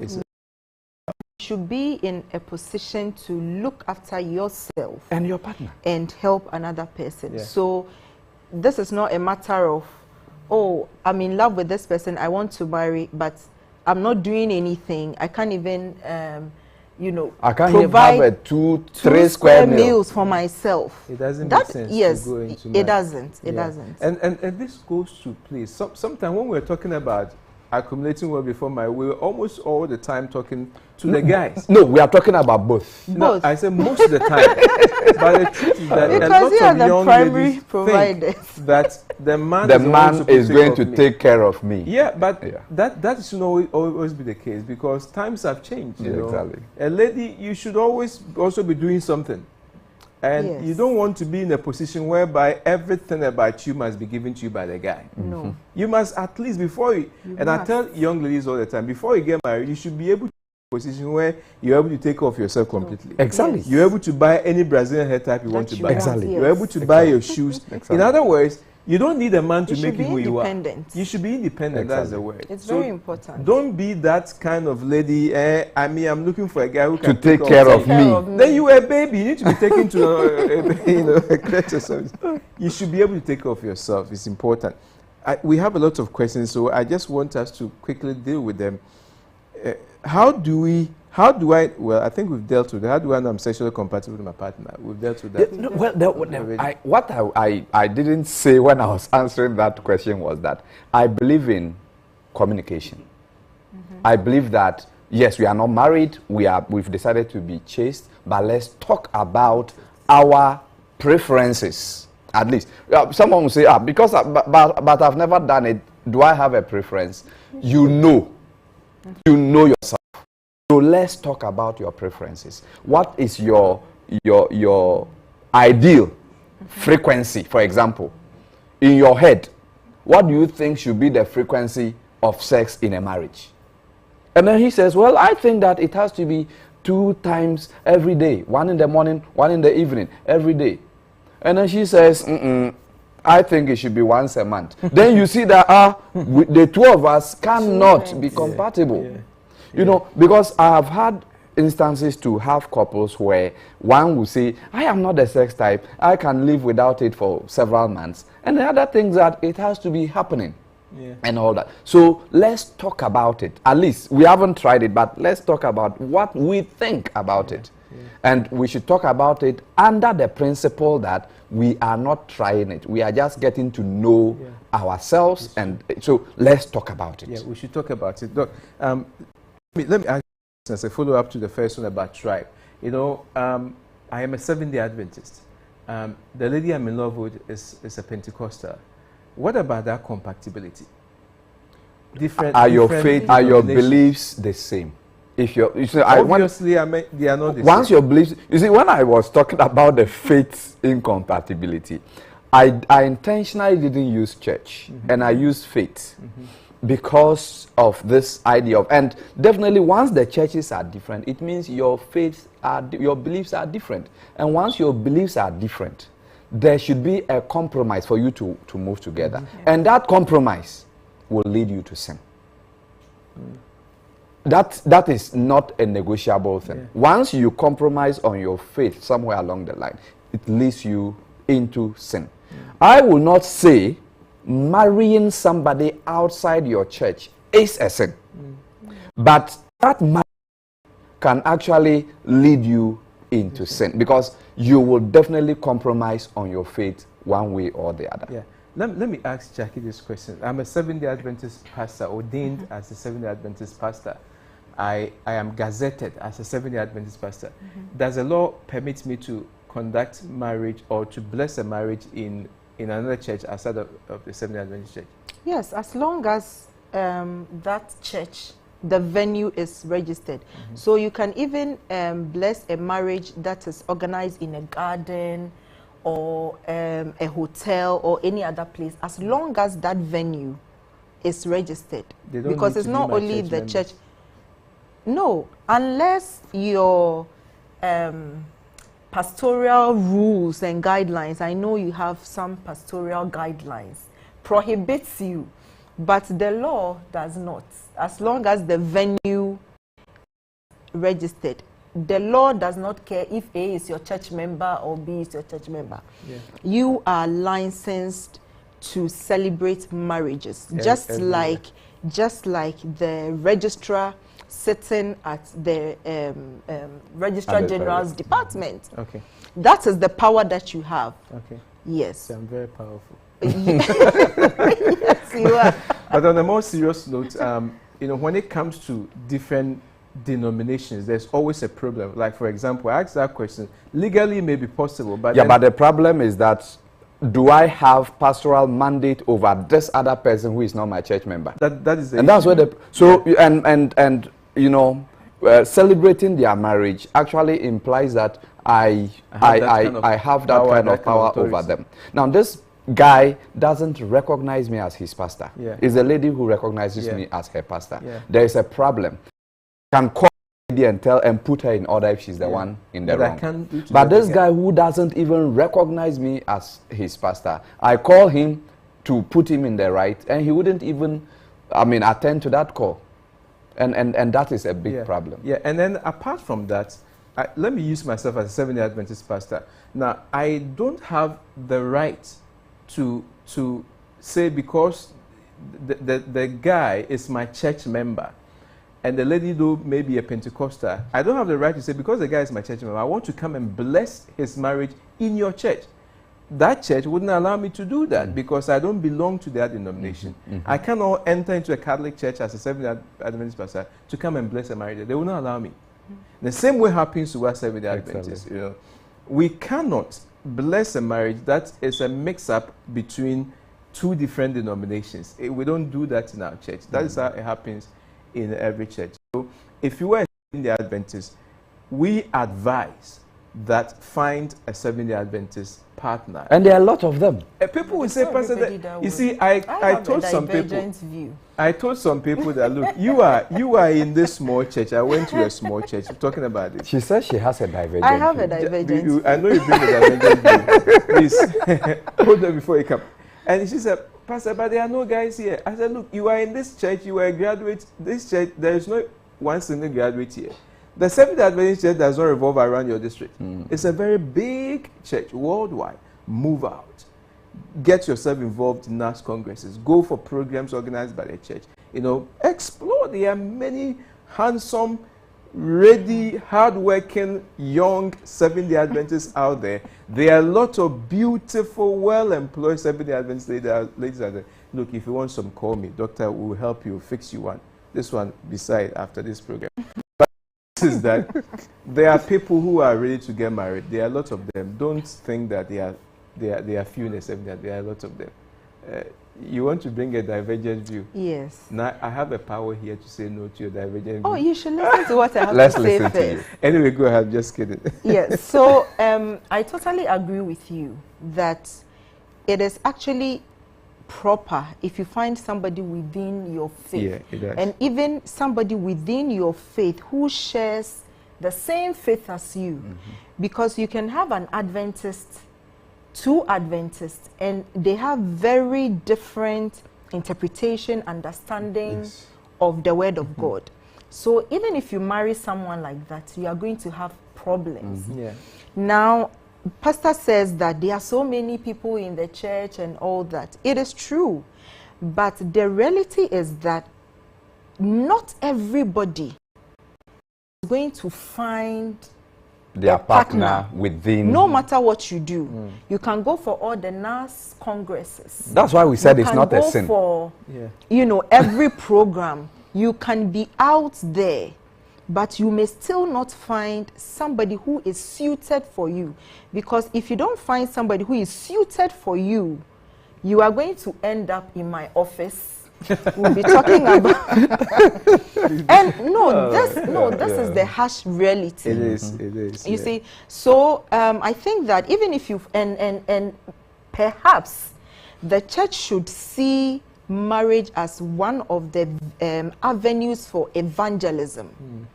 Speaker 2: You should be in a position to look after yourself
Speaker 11: and your partner
Speaker 2: and help another person. So this is not a matter of, oh, I'm in love with this person, I want to marry, but I'm not doing anything. I can't even you know,
Speaker 11: I can't
Speaker 2: provide
Speaker 11: have a 2-3 square
Speaker 2: meals for myself.
Speaker 10: It doesn't
Speaker 2: that,
Speaker 10: make sense.
Speaker 2: Yes,
Speaker 10: to go into
Speaker 2: it doesn't. It doesn't.
Speaker 10: And this goes to place. Sometimes when we're talking about accumulating wealth before my will, almost all the time talking to the guys.
Speaker 11: No, we are talking about both.
Speaker 10: No, I say most of the time. But the truth is that
Speaker 2: because
Speaker 10: a lot of
Speaker 2: the
Speaker 10: young
Speaker 2: primary
Speaker 10: ladies
Speaker 2: providers.
Speaker 10: think that the man
Speaker 11: is going to take care of me.
Speaker 10: Yeah, but that should always be the case because times have changed. You know?
Speaker 11: Exactly.
Speaker 10: A lady, you should always also be doing something. And you don't want to be in a position whereby everything about you must be given to you by the guy.
Speaker 2: No.
Speaker 10: You must at least before you and I tell young ladies all the time, before you get married, you should be able to be in a position where you're able to take care of yourself completely.
Speaker 11: Exactly.
Speaker 10: You're able to buy any Brazilian hair type you want to buy.
Speaker 11: Exactly.
Speaker 10: You're able to buy your shoes. In other words, you don't need a man to make you who you are. You should be independent. That's the word.
Speaker 2: It's very important.
Speaker 10: Don't be that kind of lady. I'm looking for a guy who can
Speaker 11: take care of me.
Speaker 10: Then you are a baby. You need to be taken to a crèche or something. You should be able to take care of yourself. It's important. We have a lot of questions, so I just want us to quickly deal with them. Well, I think we've dealt with it. How do I know I'm sexually compatible with my partner? We've dealt with that.
Speaker 11: What I didn't say when I was answering that question was that I believe in communication. I believe that, yes, we are not married. We've decided to be chaste, but let's talk about our preferences, at least. Someone will say, but I've never done it. Do I have a preference? You know yourself. So let's talk about your preferences. What is your ideal frequency, for example? In your head, what do you think should be the frequency of sex in a marriage? And then he says, well, I think that it has to be 2 times every day. 1 in the morning, 1 in the evening, every day. And then she says, I think it should be once a month. Then you see that the two of us cannot be compatible. You know, because I have had instances to have couples where one will say, I am not the sex type, I can live without it for several months. And the other things that it has to be happening and all that. So let's talk about it. At least we haven't tried it, but let's talk about what we think about it. And we should talk about it under the principle that we are not trying it. We are just getting to know ourselves. And so let's talk about it.
Speaker 10: Yeah, we should talk about it. Look, let me ask you as a follow-up to the first one about tribe. You know, I am a Seventh-day Adventist. The lady I'm in love with is a Pentecostal. What about that compatibility?
Speaker 11: Are your beliefs the same? If you're,
Speaker 10: obviously, they are not the
Speaker 11: once
Speaker 10: same.
Speaker 11: your beliefs, you see, when I was talking about the faith incompatibility, I intentionally didn't use church and I used faith. Because of this idea of, and definitely once the churches are different, it means your beliefs are different. And once your beliefs are different, there should be a compromise for you to move together. And that compromise will lead you to sin. That is not a negotiable thing. Once you compromise on your faith somewhere along the line, it leads you into sin. I will not say marrying somebody outside your church is a sin. But that marriage can actually lead you into sin because you will definitely compromise on your faith one way or the other.
Speaker 10: Yeah. Let me ask Jackie this question. I'm a Seventh-day Adventist pastor, ordained as a Seventh-day Adventist pastor. I am gazetted as a Seventh-day Adventist pastor. Does the law permit me to conduct marriage or to bless a marriage in another church outside of the Seventh-day Adventist church?
Speaker 2: Yes, as long as that church, the venue is registered. So you can even bless a marriage that is organized in a garden or a hotel or any other place, as long as that venue is registered. Because it's not only the church. No, unless your pastoral rules and guidelines, I know you have some pastoral guidelines, prohibits you, but the law does not. As long as the venue registered, the law does not care if A is your church member or B is your church member. You are licensed to celebrate marriages, just like the registrar sitting at the Registrar General's department.
Speaker 6: Okay.
Speaker 2: That is the power that you have.
Speaker 6: Okay.
Speaker 2: Yes.
Speaker 6: So I'm very powerful.
Speaker 2: Yes, you are.
Speaker 6: But on a more serious note, you know, when it comes to different denominations, there's always a problem. Like, for example, I asked that question. Legally, it may be possible, but
Speaker 11: yeah, but the problem is that, do I have pastoral mandate over this other person who is not my church member?
Speaker 6: That is the
Speaker 11: and
Speaker 6: issue.
Speaker 11: that's where the so and you know, celebrating their marriage actually implies that I have that kind of power over them. Now this guy doesn't recognize me as his pastor.
Speaker 6: Yeah.
Speaker 11: It's a lady who recognizes me as her pastor.
Speaker 6: Yeah.
Speaker 11: There is a problem. Can call the lady and tell and put her in order if she's the one in the wrong. But this guy who doesn't even recognize me as his pastor, I call him to put him in the right, and he wouldn't even, I mean, attend to that call. And that is a big problem.
Speaker 6: Yeah, and then apart from that, let me use myself as a Seventh-day Adventist pastor. Now, I don't have the right to say, because the guy is my church member and the lady though may be a Pentecostal, I don't have the right to say, because the guy is my church member, I want to come and bless his marriage in your church. That church wouldn't allow me to do that because I don't belong to that denomination. I cannot enter into a Catholic church as a Seventh-day Adventist pastor to come and bless a marriage. They will not allow me. The same way happens to us Seventh-day Adventists. You know, we cannot bless a marriage that is a mix-up between two different denominations. We don't do that in our church. That is how it happens in every church. So if you were a Seventh-day Adventist, we advise that find a Seventh-day Adventist partner.
Speaker 11: And there are a lot of them.
Speaker 6: People will say, Pastor, that, you see, I told some people, I told some people that, look, you are in this small church. I went to a small church. I'm talking about it.
Speaker 11: She says she has a divergent
Speaker 2: I have a divergent view.
Speaker 6: I know you bring a divergent view. Please, hold on before you come. And she said, Pastor, but there are no guys here. I said, look, you are in this church. You are a graduate. This church, there is no one single graduate here. The Seventh-day Adventist church does not revolve around your district. It's a very big church worldwide. Move out. Get yourself involved in NAS congresses. Go for programs organized by the church. You know, explore. There are many handsome, ready, hardworking, young Seventh-day Adventists out there. There are a lot of beautiful, well-employed Seventh-day Adventist ladies out there. Look, if you want some, call me. Doctor will help you, fix you one. This one beside after this program. Is that there are people who are ready to get married. There are a lot of them. Don't think that they are few in the same. That there are a lot of them. You want to bring a divergent view?
Speaker 2: Yes.
Speaker 6: Now I have a power here to say no to your divergent view.
Speaker 2: Oh, you should listen to what I have
Speaker 11: Let's
Speaker 2: to say
Speaker 11: listen
Speaker 2: first.
Speaker 11: to you.
Speaker 6: Anyway, go ahead. Just kidding.
Speaker 2: Yes. So I totally agree with you that it is actually proper if you find somebody within your faith,
Speaker 6: Yeah, it does.
Speaker 2: and even somebody within your faith who shares the same faith as you, because you can have an Adventist, two Adventists, and they have very different interpretation, understanding of the Word of God. So even if you marry someone like that, you are going to have problems.
Speaker 6: Yeah.
Speaker 2: Now, Pastor says that there are so many people in the church and all that. It is true. But the reality is that not everybody is going to find
Speaker 11: Their
Speaker 2: a
Speaker 11: partner within.
Speaker 2: No matter what you do. You can go for all the NAS congresses.
Speaker 11: That's why we said it's not a sin.
Speaker 2: You can go for, you know, every program. You can be out there, but you may still not find somebody who is suited for you. Because if you don't find somebody who is suited for you, you are going to end up in my office. We'll be talking about and this is the harsh reality.
Speaker 6: It is.
Speaker 2: You see, so I think that even if you and perhaps the church should see marriage as one of the avenues for evangelism.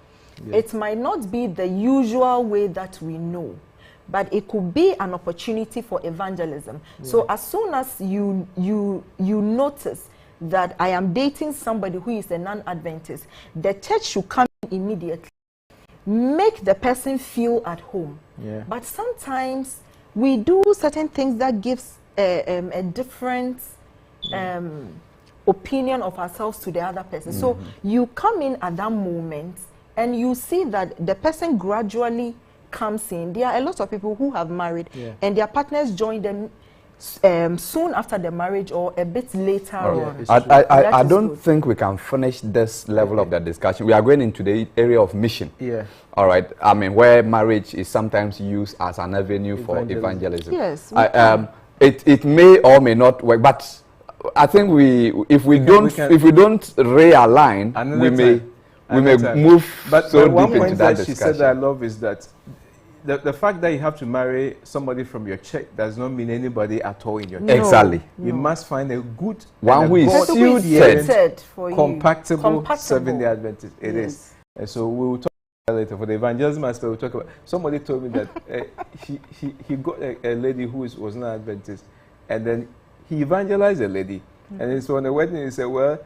Speaker 2: It might not be the usual way that we know, but it could be an opportunity for evangelism. So as soon as you notice that I am dating somebody who is a non-Adventist, the church should come in immediately, make the person feel at home. But sometimes we do certain things that gives a different opinion of ourselves to the other person. So you come in at that moment and you see that the person gradually comes in. There are a lot of people who have married and their partners join them soon after the marriage or a bit later on.
Speaker 11: I don't think we can finish this level of the discussion. We are going into the area of mission. All right. I mean, where marriage is sometimes used as an avenue for evangelism.
Speaker 2: Yes.
Speaker 11: It may or may not work, but I think if we don't realign, we may move so
Speaker 10: one
Speaker 11: deep
Speaker 10: point
Speaker 11: into that
Speaker 10: that she
Speaker 11: discussion.
Speaker 10: said that I love is that the fact that you have to marry somebody from your church does not mean anybody at all in your church.
Speaker 11: Exactly.
Speaker 10: You must find a good
Speaker 11: one who is
Speaker 2: suited for you.
Speaker 10: Compatible serving the Adventists. It is. And so we will talk about later. For the evangelism aspect, we'll talk about. Somebody told me that he got a lady who was not Adventist, and then he evangelized a lady, and so on the wedding he said, "Well,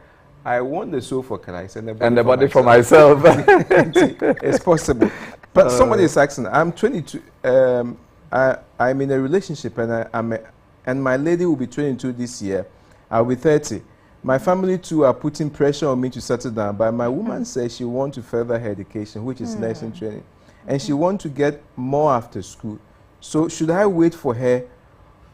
Speaker 10: I want the soul for Christ and the body
Speaker 11: for myself."
Speaker 10: It's possible. But somebody is asking, I'm 22. I'm in a relationship, and my lady will be 22 this year. I'll be 30. My family too are putting pressure on me to settle down, but my woman says she wants to further her education, which is nursing training, and she wants to get more after school. So should I wait for her,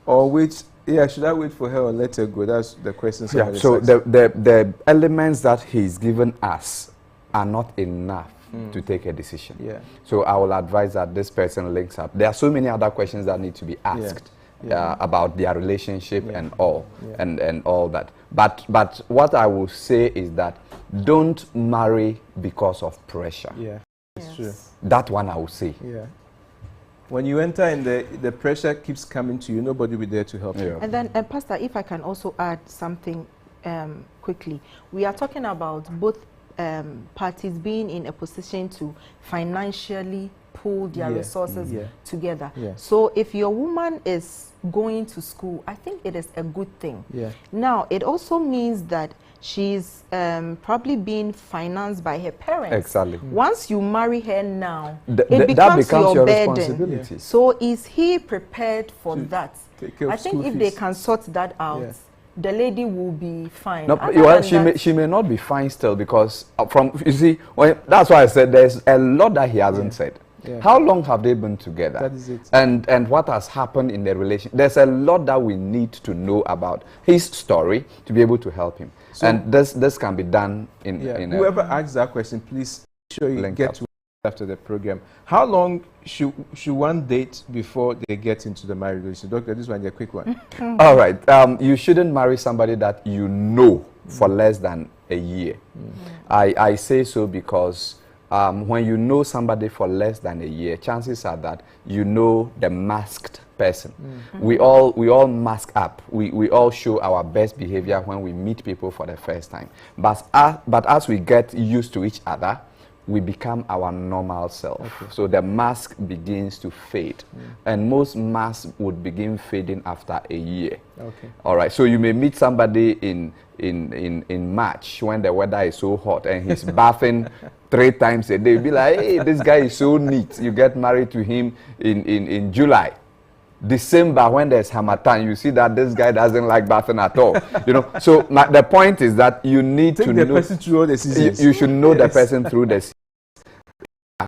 Speaker 10: or wait? Yeah, should I wait for her or let her go? That's the question.
Speaker 11: Yeah. So the elements that he's given us are not enough to take a decision.
Speaker 10: Yeah.
Speaker 11: So I will advise that this person links up. There are so many other questions that need to be asked about their relationship and all and all that. But what I will say is that don't marry because of pressure.
Speaker 10: Yeah, it's true.
Speaker 11: That one I will say.
Speaker 10: Yeah. When you enter and the pressure keeps coming to you, nobody will be there to help you.
Speaker 2: And then, Pastor, if I can also add something quickly. We are talking about both parties being in a position to financially pull their resources together. So if your woman is going to school, I think it is a good thing. Now, it also means that she's probably being financed by her parents.
Speaker 11: Exactly.
Speaker 2: Once you marry her now, it becomes your burden.
Speaker 11: Responsibility.
Speaker 2: So is he prepared for that? I think if they can sort that out, the lady will be fine.
Speaker 11: No, well, she may not be fine still, because you see, that's why I said there's a lot that he hasn't said. How long have they been together?
Speaker 10: That is it.
Speaker 11: And what has happened in their relation? There's a lot that we need to know about his story to be able to help him. So, and this can be done in
Speaker 10: whoever asks that question, please make sure you get to after the program. How long should one date before they get into the marriage relationship? Doctor, this one is a quick one.
Speaker 11: All right. You shouldn't marry somebody that you know for less than a year. I say so because when you know somebody for less than a year, chances are that you know the masked person. We all mask up. We all show our best behavior when we meet people for the first time. But as we get used to each other, we become our normal self. So the mask begins to fade. And most masks would begin fading after a year. All right. So you may meet somebody in March when the weather is so hot and he's bathing 3 times a day. You'll be like, hey, this guy is so neat. You get married to him in July. December, when there's Hamatan, you see that this guy doesn't like bathing at all. So the point is that you need to know the person through all the seasons. You should know the person through the seasons.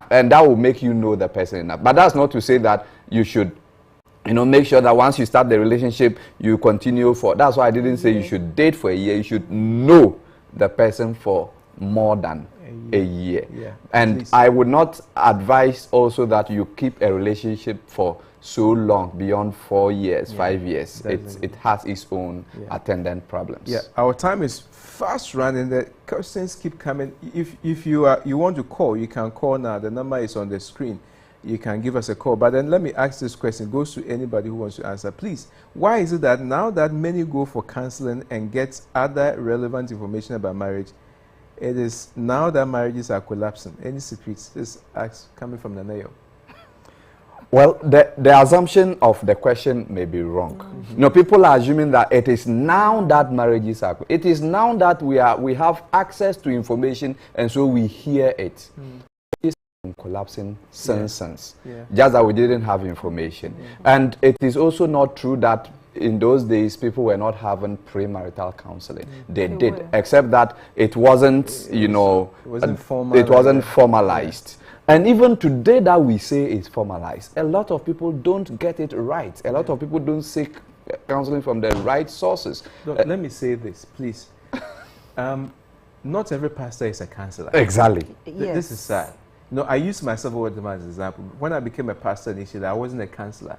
Speaker 11: And that will make you know the person enough. But that's not to say that you should, make sure that once you start the relationship, you continue for. That's why I didn't say you should date for a year. You should know the person for more than a year. And I would not advise also that you keep a relationship for so long, beyond 4 years, 5 years. It has its own attendant problems.
Speaker 10: Our time is fast running. The questions keep coming. If you want to call, you can call now. The number is on the screen. You can give us a call. But then let me ask this question. It goes to anybody who wants to answer. Please, why is it that now that many go for counseling and get other relevant information about marriage, it is now that marriages are collapsing? Any secrets? This ask coming from Nanayo.
Speaker 11: Well, the assumption of the question may be wrong. People are assuming that it is now that marriages are. It is now that we have access to information, and so we hear it. It's been collapsing since. Just that we didn't have information. And it is also not true that in those days, people were not having premarital counseling. They did, except that it wasn't, you know,
Speaker 10: it wasn't
Speaker 11: formalized. Yeah. And even today that we say it's formalized, a lot of people don't get it right. A lot of people don't seek counseling from the right sources.
Speaker 10: Look, let me say this, please. Not every pastor is a counselor.
Speaker 11: Exactly.
Speaker 2: Yes.
Speaker 10: This is sad. No, I use myself as an example. When I became a pastor initially, I wasn't a counselor.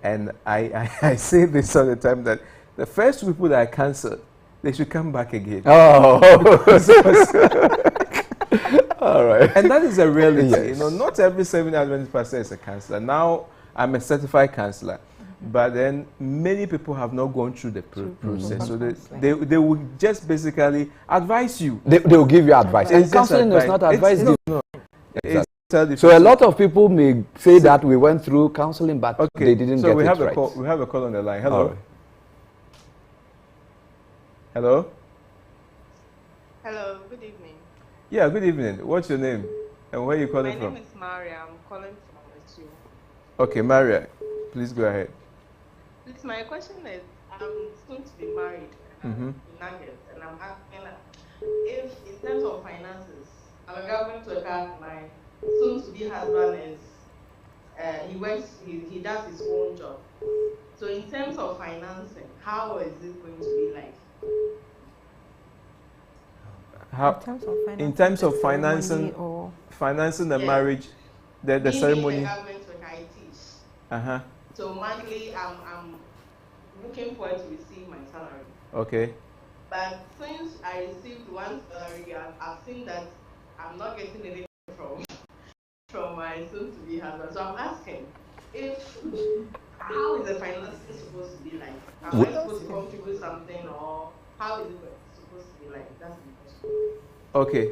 Speaker 10: And I say this all the time, that the first people that I counseled, they should come back again.
Speaker 11: Oh. All right.
Speaker 10: And that is a reality.
Speaker 11: Yes.
Speaker 10: You know, not every Seventh-day Adventist pastor is a counselor. Now, I'm a certified counselor. But then many people have not gone through the process. So they will just basically advise you.
Speaker 11: They will give you advice. And counseling is not advice. So a lot of people may say that we went through counseling, but they didn't get it right.
Speaker 10: So we have a call on the line. Hello.
Speaker 11: Right.
Speaker 10: Hello.
Speaker 13: Hello. Good evening.
Speaker 10: Yeah. Good evening. What's your name and where are you calling from?
Speaker 13: My name is Maria. I'm calling from Etu.
Speaker 10: Okay, Maria. Please go ahead.
Speaker 13: Please, my question is, I'm soon to be married. In Nuggets, and I'm asking if, in terms of finances, I'm going to have my soon-to-be husband is he does his own job. So in terms of financing, how is it going to be like?
Speaker 10: In terms of financing the marriage, the ceremony.
Speaker 13: The government work I teach. So monthly, I'm looking forward to receive my salary.
Speaker 10: Okay.
Speaker 13: But since I received one salary, I've seen that I'm not getting anything from my soon-to-be husband. So I'm asking, how is the financing supposed to be like? Am I supposed to contribute something, or how is it supposed to be like? That's the question.
Speaker 10: Okay.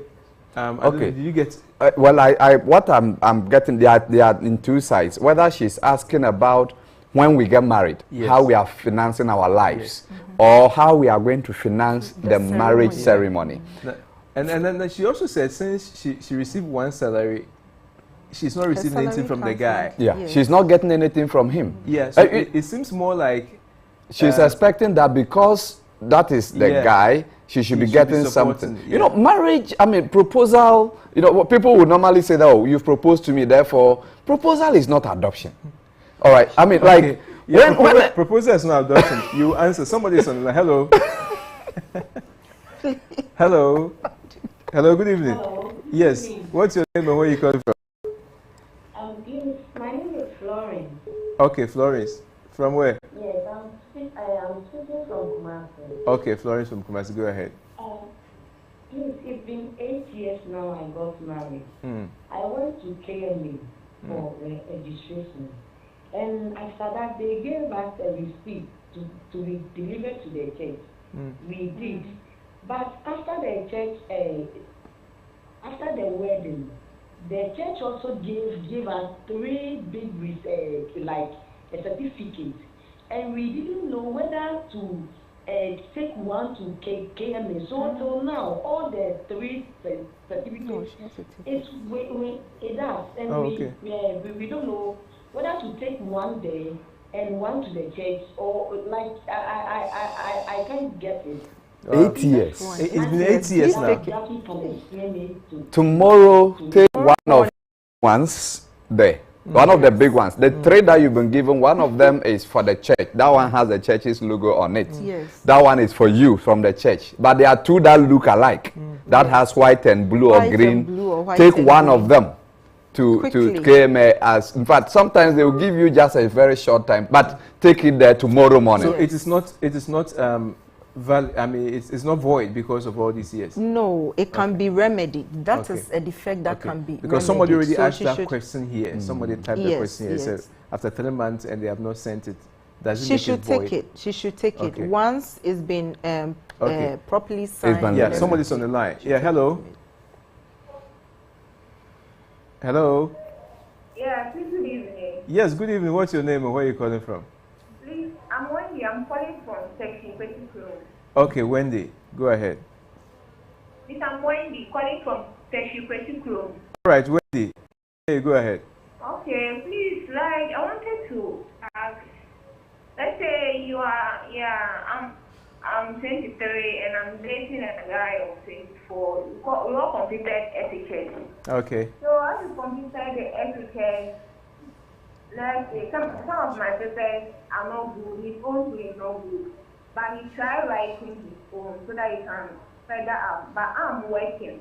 Speaker 11: Okay.
Speaker 10: Did you get?
Speaker 11: What I'm getting, they are in two sides. Whether she's asking about when we get married, how we are financing our lives, or how we are going to finance the marriage ceremony.
Speaker 10: And then she also said, since she received one salary, she's not receiving anything from the guy.
Speaker 11: Yeah, she's not getting anything from him.
Speaker 10: Yeah, so it seems more like
Speaker 11: she's expecting that because that is the guy, she should be getting something. You know, marriage, I mean, proposal, you know, people would normally say that, oh, you've proposed to me, therefore, proposal is not adoption. All right, I mean, like, when
Speaker 10: proposal is not adoption, you answer. Somebody is on the line. Hello. Hello. Hello, good evening.
Speaker 14: Hello.
Speaker 10: Yes, what's your name and where you calling from?
Speaker 14: My name is Florence.
Speaker 10: Okay, Florence. From where?
Speaker 14: Yes, I'm speaking from Kumasi.
Speaker 10: Okay, Florence from Kumasi, go ahead.
Speaker 14: Please, it's been 8 years now I got married. I went to KMA for registration. And after that, they gave us a receipt to be delivered to the church. We did. But after the church, after the wedding, the church also gave us 3 big, like a certificate. And we didn't know whether to take one to KMA. So till now, all the 3 certificates, it does. And we don't know whether to take one there and one to the church, or like I can't get it.
Speaker 11: 8 years.
Speaker 10: It's been 8 years now.
Speaker 11: Tomorrow, take one of the ones there. One of the big ones. The 3 that you've been given, one of them is for the church. That one has the church's logo on it.
Speaker 2: Yes.
Speaker 11: That one is for you from the church. But there are 2 that look alike. That has white and blue or green. Take one of them to KMA as, in fact, sometimes they will give you just a very short time, but take it there tomorrow morning.
Speaker 10: So it is not I mean, it's not void because of all these years.
Speaker 2: No, it can be remedied. That is a defect that can be
Speaker 10: because
Speaker 2: remedied.
Speaker 10: Somebody already asked that question here. Somebody typed the question here. Said after 3 months and they have not sent it, does it make it void? Take it.
Speaker 2: She should take it once it's been properly signed.
Speaker 10: Yeah, somebody's on the line. Yeah, hello. Hello.
Speaker 15: Yeah, please, good evening.
Speaker 10: Yes, good evening. What's your name and where are you calling from?
Speaker 15: Please, I'm Wendy. I'm calling from Section 22.
Speaker 10: Okay, Wendy, go ahead.
Speaker 15: Please, I'm Wendy, calling from Section 22.
Speaker 10: All right, Wendy, hey, go ahead.
Speaker 15: Okay, please, like, I wanted to ask, let's say you are, I'm 23 and I'm dating a guy of 24. We all completed etiquette.
Speaker 10: Okay.
Speaker 15: So as we completed the etiquette, let's say some of my papers are not good. His own is not good, but he tried writing his own so that he can further up. But I'm working.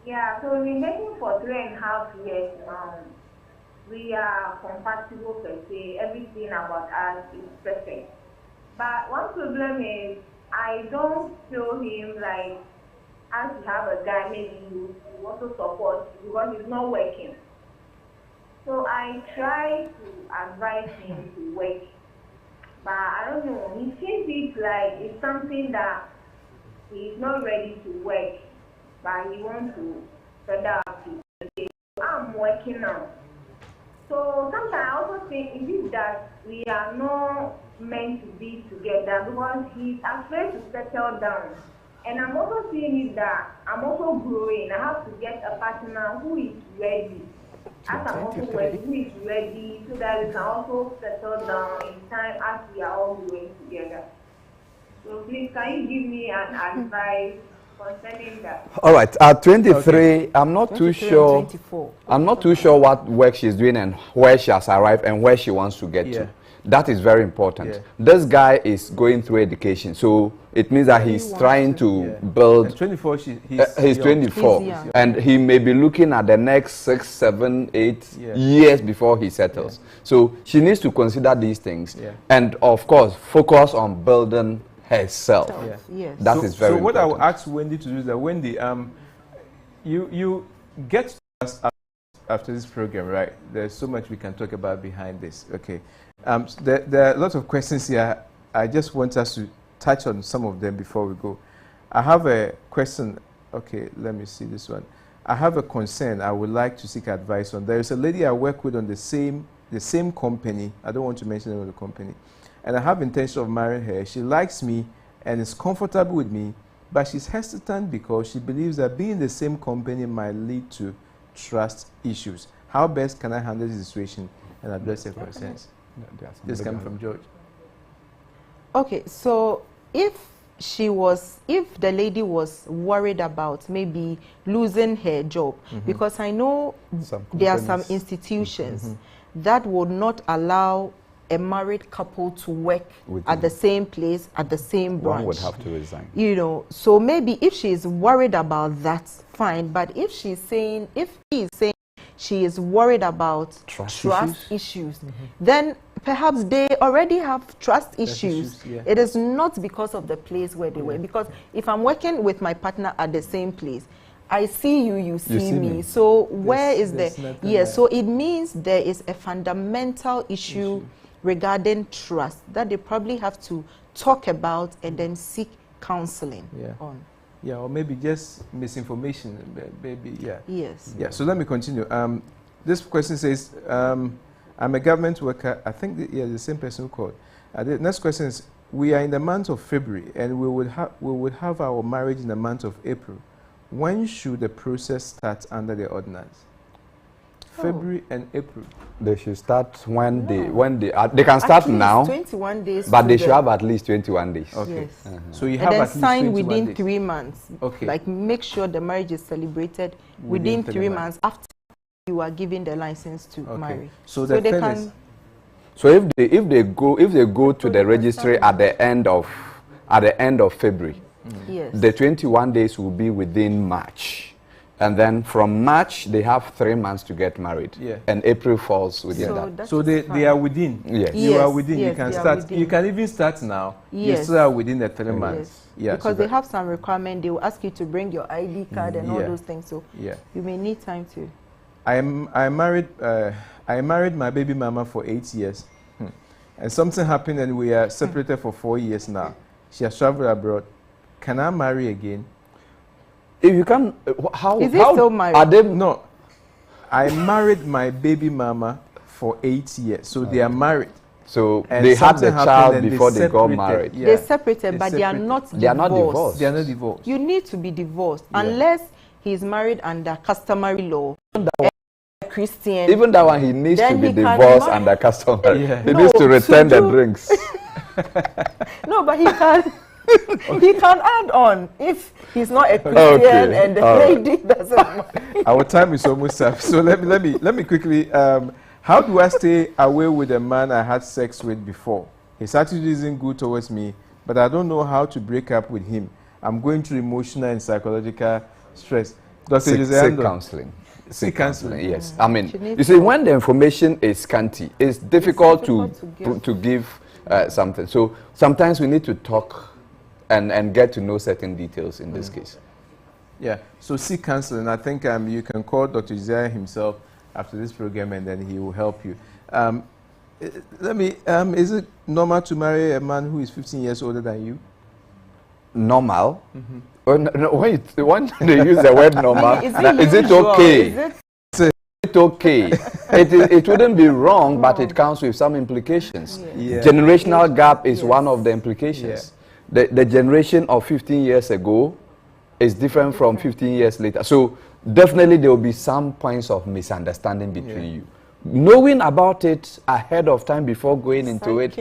Speaker 15: Yeah, so we've been dating for 3.5 years now. We are compatible per se. Everything about us is perfect. But one problem is I don't show him like, as you have a guy, maybe you also support because it's not working. So I try to advise him to work, but I don't know. He seems it like it's something that he's not ready to work, but he wants to further up to. Okay, so I'm working now. So sometimes I also think it is that we are not meant to be together because he's afraid to settle down. And I'm also seeing it that I'm also growing. I have to get a partner who is ready. As I'm also ready, who is ready so that we can also settle down in time as we are all growing together. So please, can you give me an advice concerning that?
Speaker 11: All right. At 23, okay. I'm not
Speaker 2: 23
Speaker 11: too sure.
Speaker 2: 24.
Speaker 11: I'm not too sure what work she's doing and where she has arrived and where she wants to get to. That is very important. Yeah. This guy is going through education, so it means that he's trying to build.
Speaker 10: At 24,
Speaker 11: he's 24, and he may be looking at the next 6, 7, 8 years before he settles. So she needs to consider these things, and of course, focus on building herself.
Speaker 2: Yes.
Speaker 11: That is very important.
Speaker 10: So what I will ask Wendy to do is that Wendy, you get to us after this program, right? There's so much we can talk about behind this. Okay. There are lots of questions here. I just want us to touch on some of them before we go. I have a question. Okay, let me see this one. I have a concern I would like to seek advice on. There is a lady I work with on the same company. I don't want to mention the name of the company. And I have intention of marrying her. She likes me and is comfortable with me, but she's hesitant because she believes that being in the same company might lead to trust issues. How best can I handle this situation and address her concerns? This comes from George.
Speaker 2: Okay, so if the lady was worried about maybe losing her job, because I know there are some institutions that would not allow a married couple to work at the same place, at the same branch.
Speaker 11: One would have to resign.
Speaker 2: You know, so maybe if she is worried about that, fine. But if he is saying she is worried about trust issues, then perhaps they already have trust issues. It is not because of the place where they were. Because if I'm working with my partner at the same place, I see you, you see me. So where is the... Yes, so it means there is a fundamental issue regarding trust that they probably have to talk about and then seek counseling on.
Speaker 10: Yeah, or maybe just misinformation, maybe,
Speaker 2: Yes.
Speaker 10: Yeah, so let me continue. This question says, I'm a government worker. I think, the same person who called. The next question is, we are in the month of February and we would have our marriage in the month of April. When should the process start under the ordinance? February and April.
Speaker 11: They should start when they can start now.
Speaker 2: 21 days.
Speaker 11: But they should have at least 21 days.
Speaker 10: Okay.
Speaker 2: Yes.
Speaker 10: So you
Speaker 2: and
Speaker 10: have
Speaker 2: then
Speaker 10: at least
Speaker 2: sign
Speaker 10: 21
Speaker 2: within
Speaker 10: days.
Speaker 2: 3 months.
Speaker 10: Okay.
Speaker 2: Like make sure the marriage is celebrated within 3 months after you are given the license to marry.
Speaker 10: So they
Speaker 11: can. So if they go to the registry at the end of February, the 21 days will be within March. And then from March, they have 3 months to get married.
Speaker 10: Yeah.
Speaker 11: And April falls within that.
Speaker 10: So they are within.
Speaker 11: Yes.
Speaker 10: You are within.
Speaker 2: Yes,
Speaker 10: you can start.
Speaker 2: within.
Speaker 10: You can even start now.
Speaker 2: Yes.
Speaker 10: You still are within the 3 months. Yeah.
Speaker 2: Because they have some requirement. They will ask you to bring your ID card and all those things. So you may need time to.
Speaker 10: I married my baby mama for 8 years. And something happened and we are separated for 4 years now. She has traveled abroad. Can I marry again?
Speaker 11: If you can, how
Speaker 2: is it still married?
Speaker 11: Are they
Speaker 10: no? I married my baby mama for 8 years, so they are married.
Speaker 11: So
Speaker 10: and
Speaker 11: they had the child before they got married.
Speaker 2: Yeah. They separated, but they are not divorced.
Speaker 11: They are not divorced.
Speaker 10: They are not divorced.
Speaker 2: You need to be divorced unless he is married under customary law. Christian,
Speaker 11: even that one, he needs to be divorced under customary.
Speaker 2: Yeah.
Speaker 11: He needs to return the drinks.
Speaker 2: No, but he can. He can add on if he's not a Christian and the lady doesn't.
Speaker 10: Our time is almost up, so let me quickly. How do I stay away with a man I had sex with before? His attitude isn't good towards me, but I don't know how to break up with him. I'm going through emotional and psychological stress. Dr.
Speaker 11: Seek counseling.
Speaker 10: Seek counseling.
Speaker 11: Yes. I mean, you see, when the information is scanty, it's difficult to give something. So sometimes we need to talk and get to know certain details in this case.
Speaker 10: Yeah. So seek counseling. I think you can call Dr. Isaiah himself after this program, and then he will help you. Is it normal to marry a man who is 15 years older than you?
Speaker 11: Normal? When they use the word normal, is it okay? Is it okay? It wouldn't be wrong, but it comes with some implications.
Speaker 10: Yeah.
Speaker 11: Generational gap is one of the implications. Yeah. The generation of 15 years ago is different from 15 years later. So definitely there will be some points of misunderstanding between you. Knowing about it ahead of time before going into it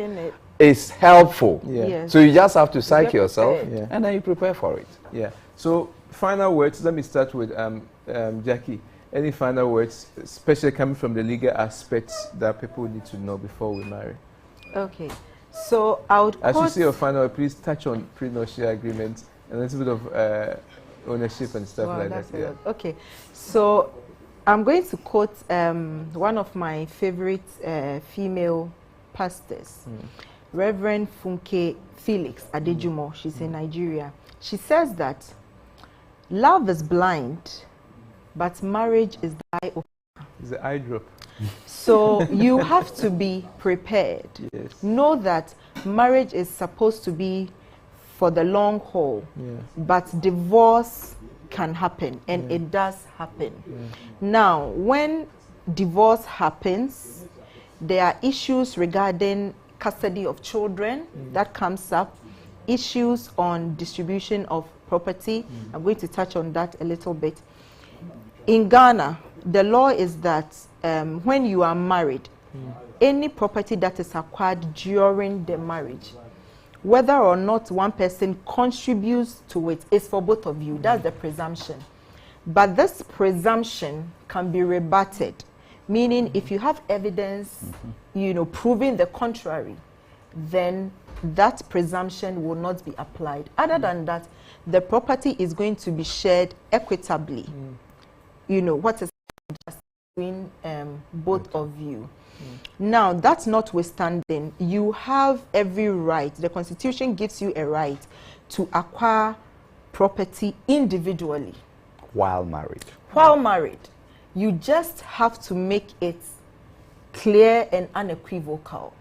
Speaker 11: is helpful.
Speaker 10: Yeah. Yes.
Speaker 11: So you just have to psych yourself and then you prepare for it.
Speaker 10: Yeah. So final words, let me start with Jackie. Any final words, especially coming from the legal aspects that people need to know before we marry?
Speaker 2: Okay. So I would
Speaker 10: as you say your final word, please touch on prenuptial agreements and a little bit of ownership and stuff like that. Yeah.
Speaker 2: Okay. So I'm going to quote one of my favorite female pastors, Reverend Funke Felix Adejumo. She's in Nigeria. She says that love is blind, but marriage is the eye opener.
Speaker 10: It's the eye drop.
Speaker 2: So you have to be prepared.
Speaker 10: Yes.
Speaker 2: Know that marriage is supposed to be for the long haul, but divorce can happen, and it does happen. Now, when divorce happens, there are issues regarding custody of children that comes up, issues on distribution of property. I'm going to touch on that a little bit. In Ghana, the law is that when you are married, any property that is acquired during the marriage, whether or not one person contributes to it, is for both of you. That's the presumption. But this presumption can be rebutted, meaning if you have evidence, proving the contrary, then that presumption will not be applied. Other than that, the property is going to be shared equitably. What is just between both of you. Now, that's notwithstanding, you have every right, the Constitution gives you a right to acquire property individually.
Speaker 11: While married.
Speaker 2: While married. You just have to make it clear and unequivocal.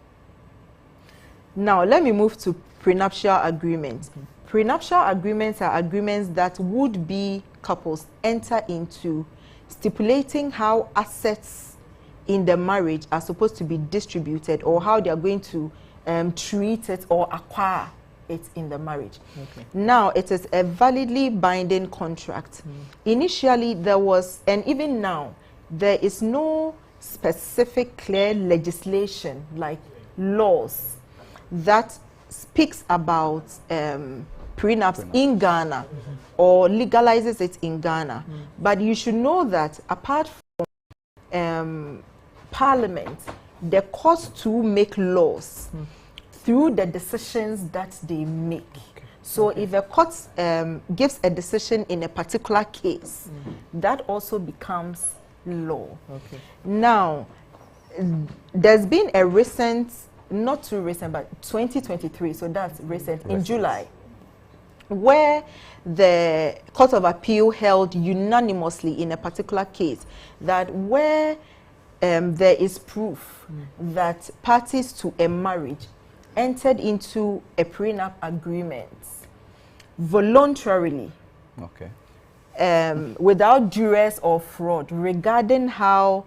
Speaker 2: Now, let me move to prenuptial agreements. Prenuptial agreements are agreements that would-be couples enter into, stipulating how assets in the marriage are supposed to be distributed, or how they are going to treat it or acquire it in the marriage. Okay. Now, it is a validly binding contract. Initially, there was, and even now, there is no specific clear legislation, like laws, that speaks about prenups in Ghana or legalizes it in Ghana. But you should know that apart from Parliament, the courts to make laws through the decisions that they make. Okay. So if a court gives a decision in a particular case, that also becomes law. Okay. Now, there's been a recent, not too recent, but 2023, so that's recent, in July, where the Court of Appeal held unanimously in a particular case that where there is proof that parties to a marriage entered into a prenup agreement voluntarily, without duress or fraud, regarding how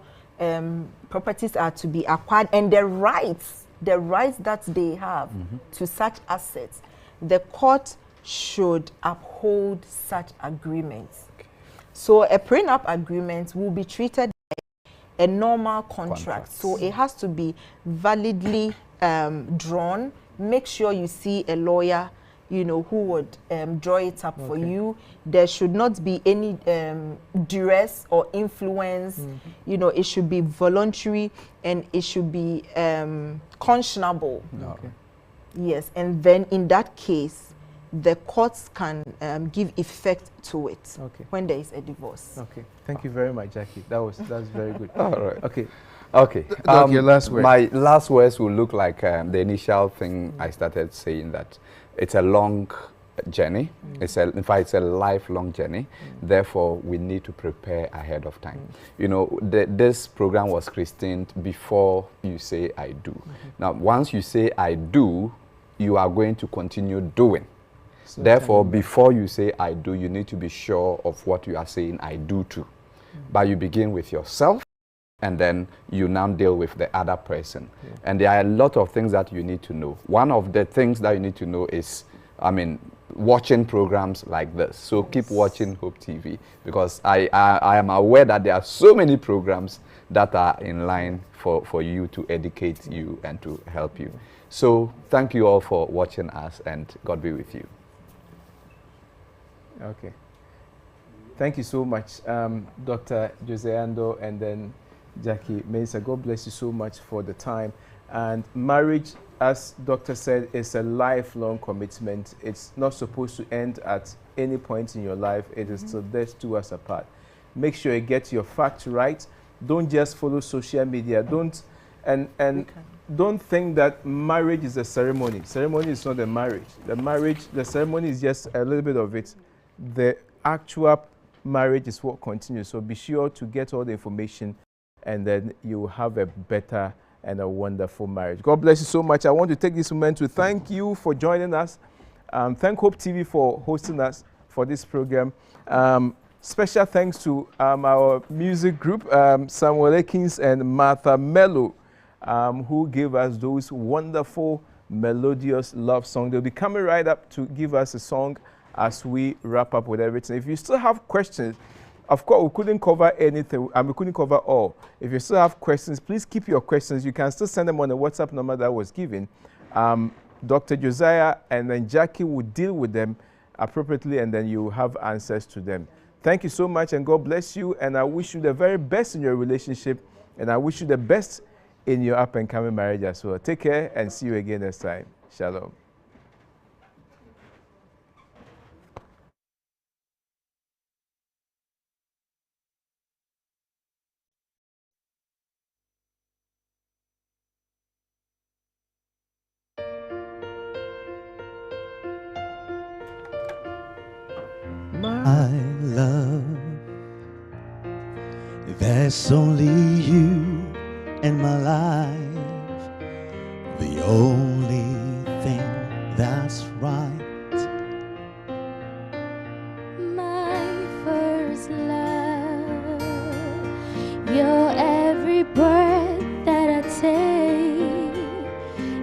Speaker 2: properties are to be acquired and the rights that they have to such assets, the court should uphold such agreements. Okay. So a prenup agreement will be treated like a normal contract. So it has to be validly drawn. Make sure you see a lawyer, you know, who would draw it up for you. There should not be any duress or influence. You know, it should be voluntary and it should be conscionable. Yes, and then in that case, the courts can give effect to it when there is a divorce.
Speaker 10: Okay, thank you very much, Jackie. That's very good.
Speaker 11: All right.
Speaker 10: Okay.
Speaker 11: Okay.
Speaker 10: Your last word.
Speaker 11: My last words will look like the initial thing I started saying, that it's a long journey. In fact, it's a lifelong journey. Therefore, we need to prepare ahead of time. You know, this program was christened before you say I do. Now, once you say I do, you are going to continue doing. So therefore, before you say I do, you need to be sure of what you are saying I do to. But you begin with yourself, and then you now deal with the other person. And there are a lot of things that you need to know. One of the things that you need to know is, watching programs like this. So keep watching Hope TV, because I am aware that there are so many programs that are in line for you to educate you and to help you. So thank you all for watching us, and God be with you.
Speaker 10: Okay. Thank you so much, Dr. Jose Ando and then Jackie Mensah. God bless you so much for the time. And marriage, as Doctor said, is a lifelong commitment. It's not supposed to end at any point in your life. It is till death do us apart. Make sure you get your facts right. Don't just follow social media. Don't think that marriage is a ceremony. Ceremony is not a marriage. The ceremony is just a little bit of it. The actual marriage is what continues. So be sure to get all the information, and then you will have a better and a wonderful marriage. God bless you so much. I want to take this moment to thank you for joining us. Thank Hope TV for hosting us for this program. Special thanks to our music group, Samuel Ekins and Martha Mello, who gave us those wonderful melodious love songs. They'll be coming right up to give us a song as we wrap up with everything. If you still have questions, of course, we couldn't cover anything, and we couldn't cover all. If you still have questions, please keep your questions. You can still send them on the WhatsApp number that was given. Dr. Josiah and then Jackie will deal with them appropriately, and then you will have answers to them. Thank you so much, and God bless you. And I wish you the very best in your relationship, and I wish you the best in your up-and-coming marriage as well. Take care, and see you again next time. Shalom.
Speaker 12: My love, there's only you in my life, the only thing that's right.
Speaker 1: My first love, your every breath that I take,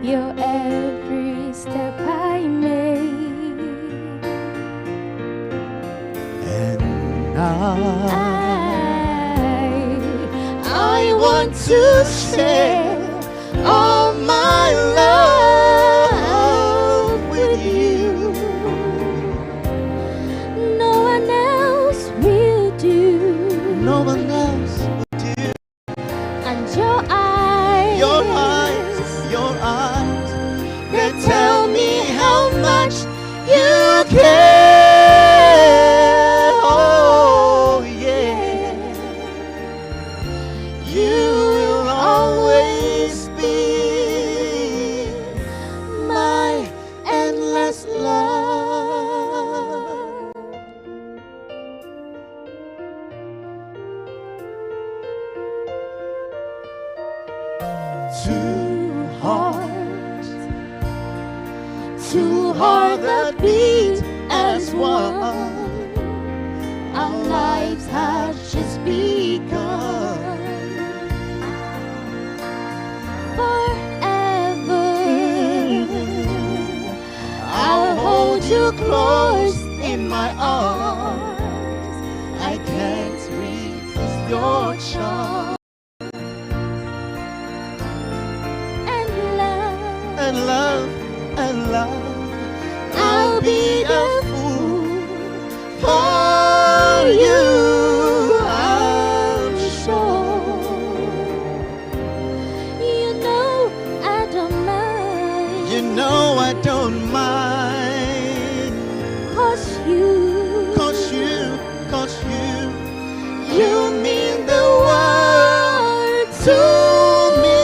Speaker 1: your every step I make.
Speaker 12: I want to share all my love with you.
Speaker 1: No one else will do.
Speaker 12: No one else will do.
Speaker 1: And your eyes,
Speaker 12: they tell me how much you care. Two hearts that beat as one. Our lives have just begun.
Speaker 1: Forever,
Speaker 12: I'll hold you close in my arms. I can't resist your charm. and love, and love. I'll be a fool for you, I'm sure.
Speaker 1: You know I don't mind.
Speaker 12: You know I don't mind.
Speaker 1: Cause you,
Speaker 12: you mean the world to me.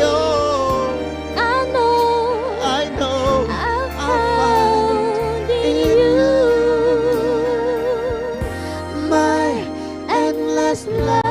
Speaker 12: Oh,
Speaker 1: I know
Speaker 12: I've
Speaker 1: found in you
Speaker 12: my endless love.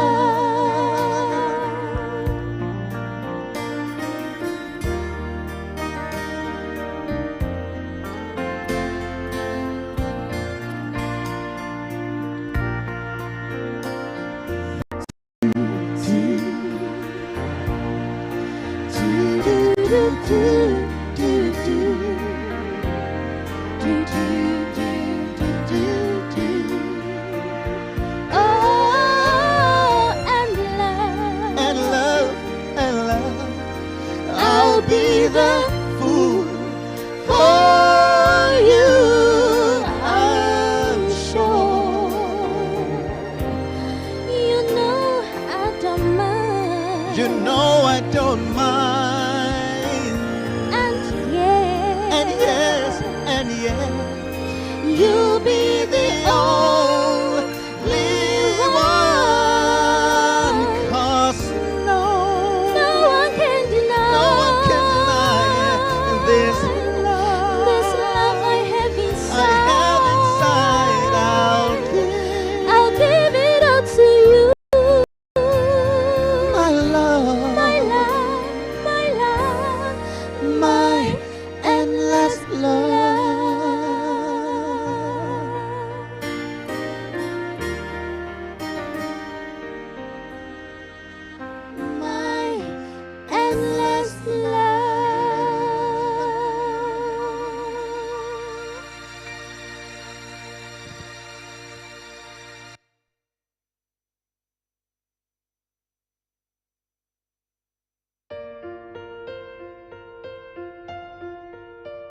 Speaker 1: Oh, and love,
Speaker 12: I'll be the fool for you, I'm sure.
Speaker 1: you know I don't mind.
Speaker 12: You know I don't mind.
Speaker 1: And yes,
Speaker 12: And yes,
Speaker 1: you